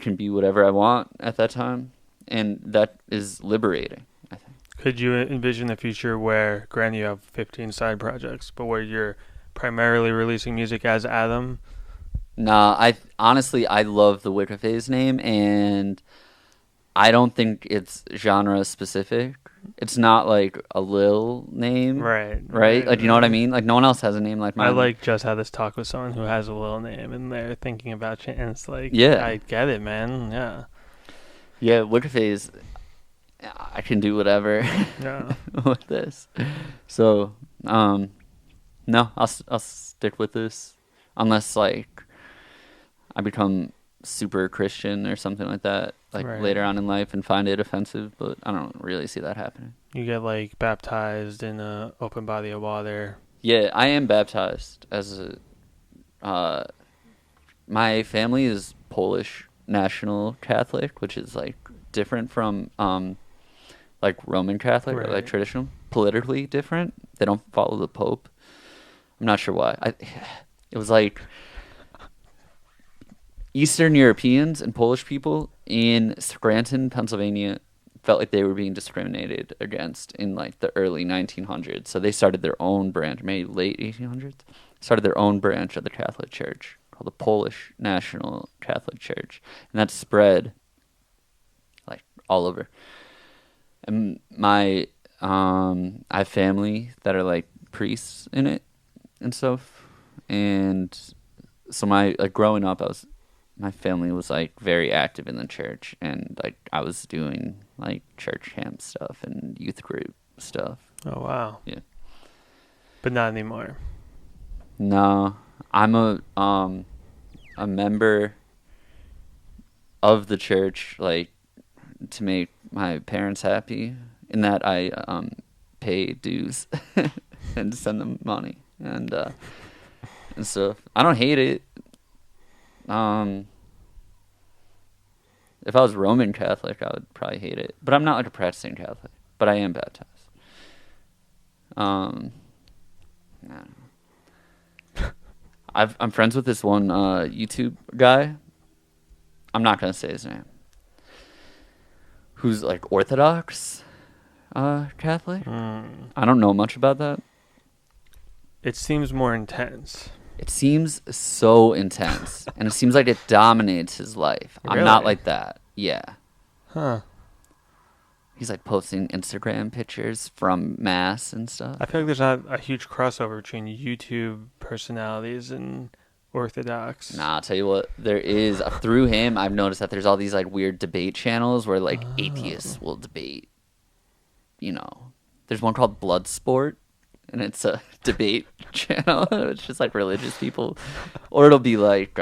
can be whatever I want at that time, and that is liberating, I think. Could you envision a future where, granted, you have 15 side projects, but where you're primarily releasing music as Adam? Nah, I love the Wicca Phase name, and I don't think it's genre specific. It's not like a Lil name, right? Like, you know what I mean? Like, no one else has a name like mine. I like just had this talk with someone who has a Lil name, and they're thinking about you, and it's like, yeah, I get it, man. Yeah, Wicca Phase, I can do whatever with this. So, no, I'll stick with this unless like I become super Christian or something like that, like later on in life and find it offensive, but I don't really see that happening. You get like baptized in an open body of water. Yeah, I am baptized as a my family is Polish National Catholic, which is like different from like Roman Catholic or like traditional, politically different. They don't follow the Pope. I'm not sure why. It was like Eastern Europeans and Polish people in Scranton, Pennsylvania, felt like they were being discriminated against in like the early 1900s. So they started their own branch, maybe late 1800s, started their own branch of the Catholic Church called the Polish National Catholic Church. And that spread like all over. And I have family that are like priests in it and stuff. And so growing up, my family was like very active in the church, and like I was doing like church camp stuff and youth group stuff. Oh wow. Yeah. But not anymore. No, I'm a member of the church, like to make my parents happy, in that I pay dues and send them money and stuff. I don't hate it. If I was Roman Catholic, I would probably hate it. But I'm not like a practicing Catholic. But I am baptized. I don't know. I'm friends with this one YouTube guy. I'm not gonna say his name. Who's like Orthodox Catholic. I don't know much about that. It seems more intense. It seems so intense, and it seems like it dominates his life. Really? I'm not like that. Yeah. Huh. He's like posting Instagram pictures from Mass and stuff. I feel like there's not a huge crossover between YouTube personalities and Orthodox. Nah, I'll tell you what, there is. Through him, I've noticed that there's all these like weird debate channels where like atheists will debate, there's one called Bloodsport, and it's a debate channel. It's just like religious people, or it'll be like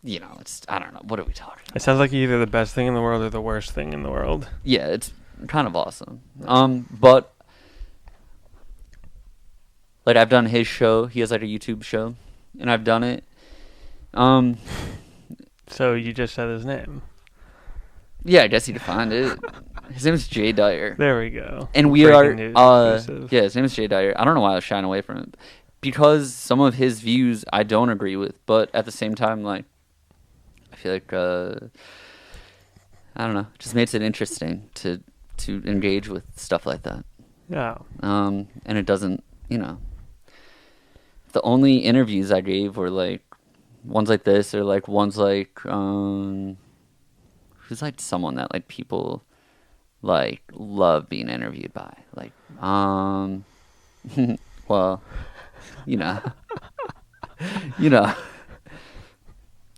it's I don't know, what are we talking about? It sounds like either the best thing in the world or the worst thing in the world. Yeah, it's kind of awesome. But like I've done his show. He has like a YouTube show, and I've done it. So you just said his name. Yeah, I guess you defined it. His name is Jay Dyer. There we go. And we Breaking news exclusive. his name is Jay Dyer. I don't know why I was shying away from it, because some of his views I don't agree with, but at the same time, like, I feel like I don't know, it just makes it interesting to engage with stuff like that. Yeah. And it doesn't, the only interviews I gave were like ones like this, or like ones like who's like someone that like people like love being interviewed by, like well,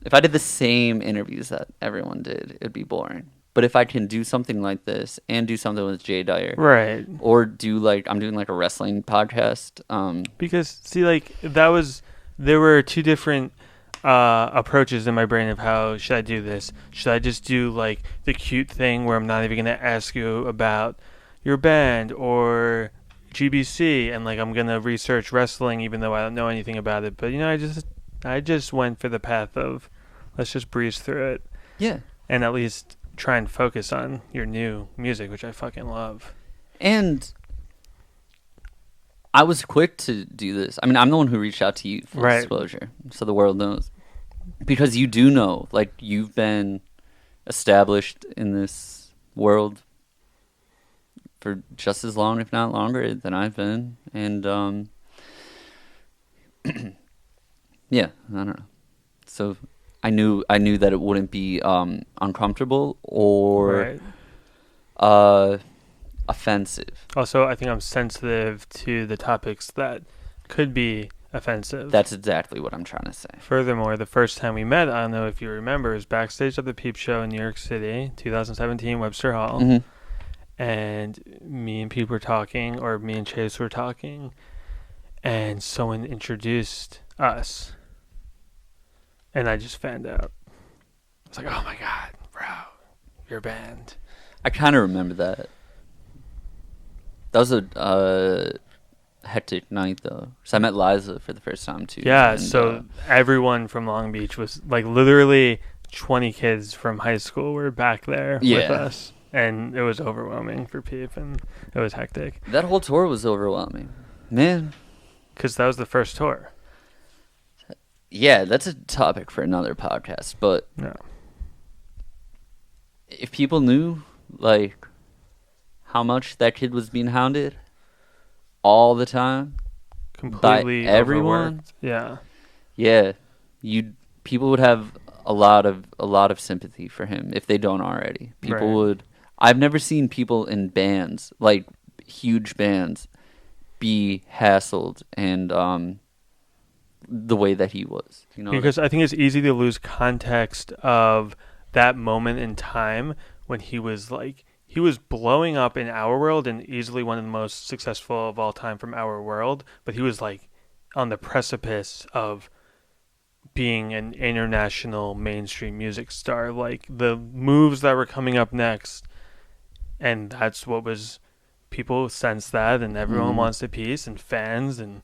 if I did the same interviews that everyone did, it'd be boring. But if I can do something like this and do something with Jay Dyer, Right. or do like I'm doing like a wrestling podcast, Because see, like there were two different approaches in my brain of how should I do this. Should I just do like the cute thing where I'm not even gonna ask you about your band or GBC, and like I'm gonna research wrestling even though I don't know anything about it. But I just went for the path of let's just breeze through it. Yeah. And at least try and focus on your new music, which I fucking love. And I was quick to do this. I mean, I'm the one who reached out to you, full disclosure, so the world knows. Because you do know, like, you've been established in this world for just as long, if not longer, than I've been. And, yeah, I don't know. So I knew that it wouldn't be uncomfortable or offensive. Also, I think I'm sensitive to the topics that could be offensive. That's exactly what I'm trying to say. Furthermore, the first time we met, I don't know if you remember, was backstage at the Peep Show in New York City, 2017, Webster Hall. Mm-hmm. And me and Peep were talking, or me and Chase were talking, and someone introduced us. And I just found out. I was like, oh my God, bro, your band. I kind of remember that. That was a hectic night, though. So I met Liza for the first time, too. Yeah, and, so everyone from Long Beach was, like, literally 20 kids from high school were back there with us. And it was overwhelming for Peep, and it was hectic. That whole tour was overwhelming. Man. Because that was the first tour. Yeah, that's a topic for another podcast, but no. If people knew, like, how much that kid was being hounded all the time, completely by everyone, overworked. yeah, people would have a lot of sympathy for him if they don't already. People would. I've never seen people in bands, like huge bands, be hassled and the way that he was, because I think it's easy to lose context of that moment in time when he was blowing up in our world and easily one of the most successful of all time from our world, but he was like on the precipice of being an international mainstream music star. Like the moves that were coming up next, and that's what was, people sense that, and everyone wants a piece, and fans and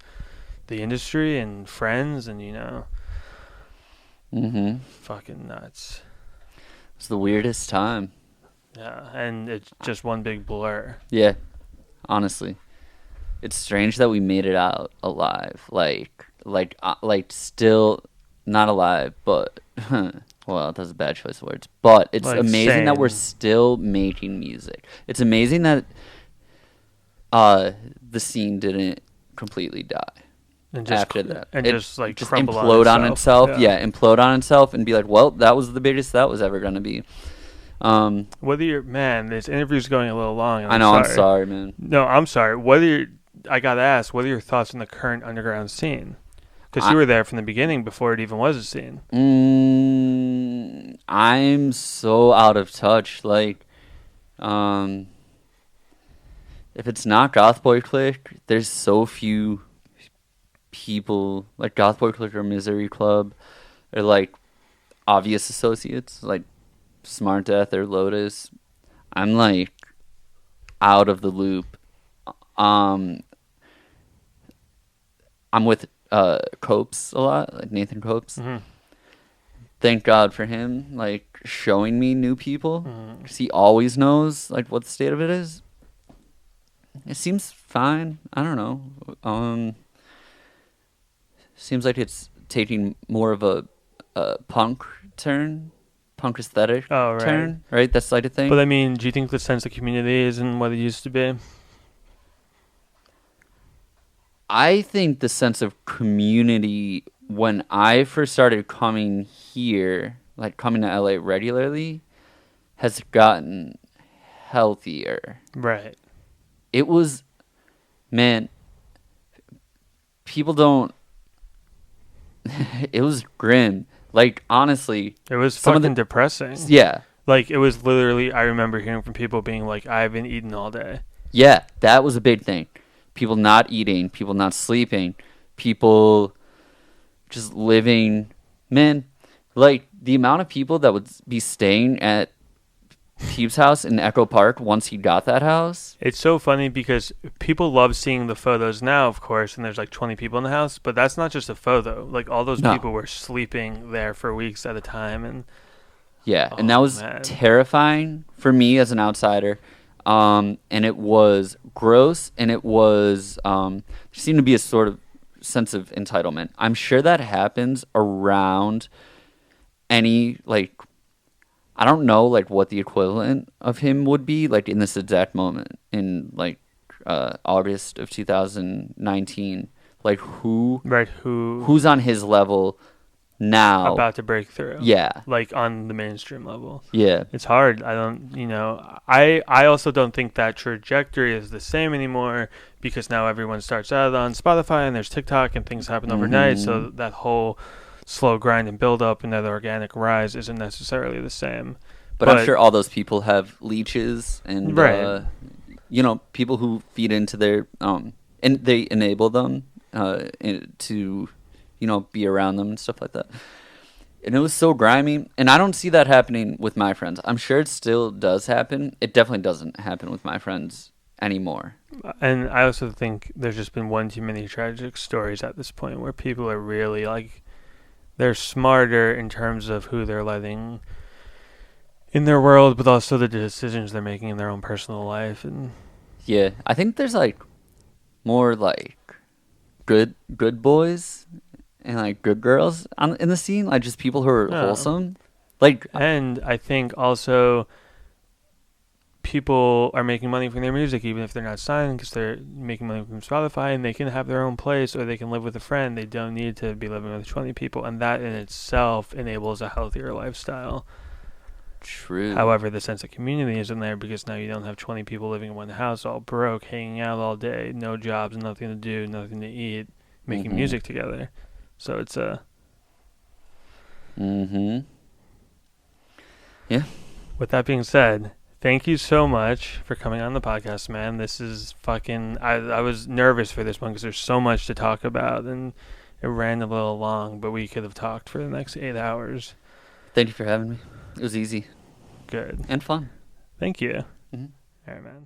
the industry and friends, and fucking nuts. It's the weirdest time. Yeah, and it's just one big blur. Yeah, honestly, it's strange that we made it out alive. Like still not alive, but well, that's a bad choice of words. But it's like amazing that we're still making music. It's amazing that the scene didn't completely die. And just, after that, and just implode on itself. Yeah, implode on itself and be like, well, that was the biggest that was ever gonna be. This interview's going a little long. I'm sorry, man. No, I'm sorry. I gotta ask, what are your thoughts on the current underground scene? Because you were there from the beginning before it even was a scene. I'm so out of touch. Like, if it's not GothBoiClique, there's so few people like GothBoiClique or Misery Club or like obvious associates like Smart Death or Lotus. I'm like out of the loop. I'm with Copes a lot, like Nathan Copes. Mm-hmm. Thank God for him, like showing me new people, because he always knows like what the state of it is. It seems fine. I don't know. Seems like it's taking more of a punk turn, punk aesthetic turn, right? That side of thing. But I mean, do you think the sense of community isn't what it used to be? I think the sense of community when I first started coming here, like coming to LA regularly, has gotten healthier. Right. It was, man, people don't, it was grim. Like, honestly. It was fucking depressing. Yeah. Like, it was literally, I remember hearing from people being like, I haven't eaten all day. Yeah, that was a big thing. People not eating, people not sleeping, people just living. Man, like the amount of people that would be staying at Peep's house in Echo Park once he got that house. It's so funny because people love seeing the photos now, of course, and there's like 20 people in the house, but that's not just a photo. Like all those people were sleeping there for weeks at a time. And yeah, and that was terrifying for me as an outsider. And it was gross, and it was there seemed to be a sort of sense of entitlement. I'm sure that happens around any, like, I don't know, like, what the equivalent of him would be, like, in this exact moment in, like, August of 2019. Like, who's on his level now, about to break through. Yeah. Like on the mainstream level. Yeah. It's hard. I also don't think that trajectory is the same anymore because now everyone starts out on Spotify and there's TikTok and things happen overnight. So that whole slow grind and build up and that organic rise isn't necessarily the same. But I'm sure all those people have leeches and, people who feed into their, and they enable them to, be around them and stuff like that. And it was so grimy. And I don't see that happening with my friends. I'm sure it still does happen. It definitely doesn't happen with my friends anymore. And I also think there's just been one too many tragic stories at this point where people are really like, they're smarter in terms of who they're letting in their world, but also the decisions they're making in their own personal life. And yeah, I think there's like more like good boys and like good girls in the scene, like just people who are wholesome. Like, and I think also people are making money from their music, even if they're not signed, because they're making money from Spotify, and they can have their own place or they can live with a friend. They don't need to be living with 20 people, and that in itself enables a healthier lifestyle. True. However, the sense of community isn't there because now you don't have 20 people living in one house, all broke, hanging out all day, no jobs, nothing to do, nothing to eat, making music together. So it's a... Yeah. With that being said, thank you so much for coming on the podcast, man. This is fucking... I was nervous for this one because there's so much to talk about, and it ran a little long, but we could have talked for the next 8 hours. Thank you for having me. It was easy. Good. And fun. Thank you. Mm-hmm. All right, man.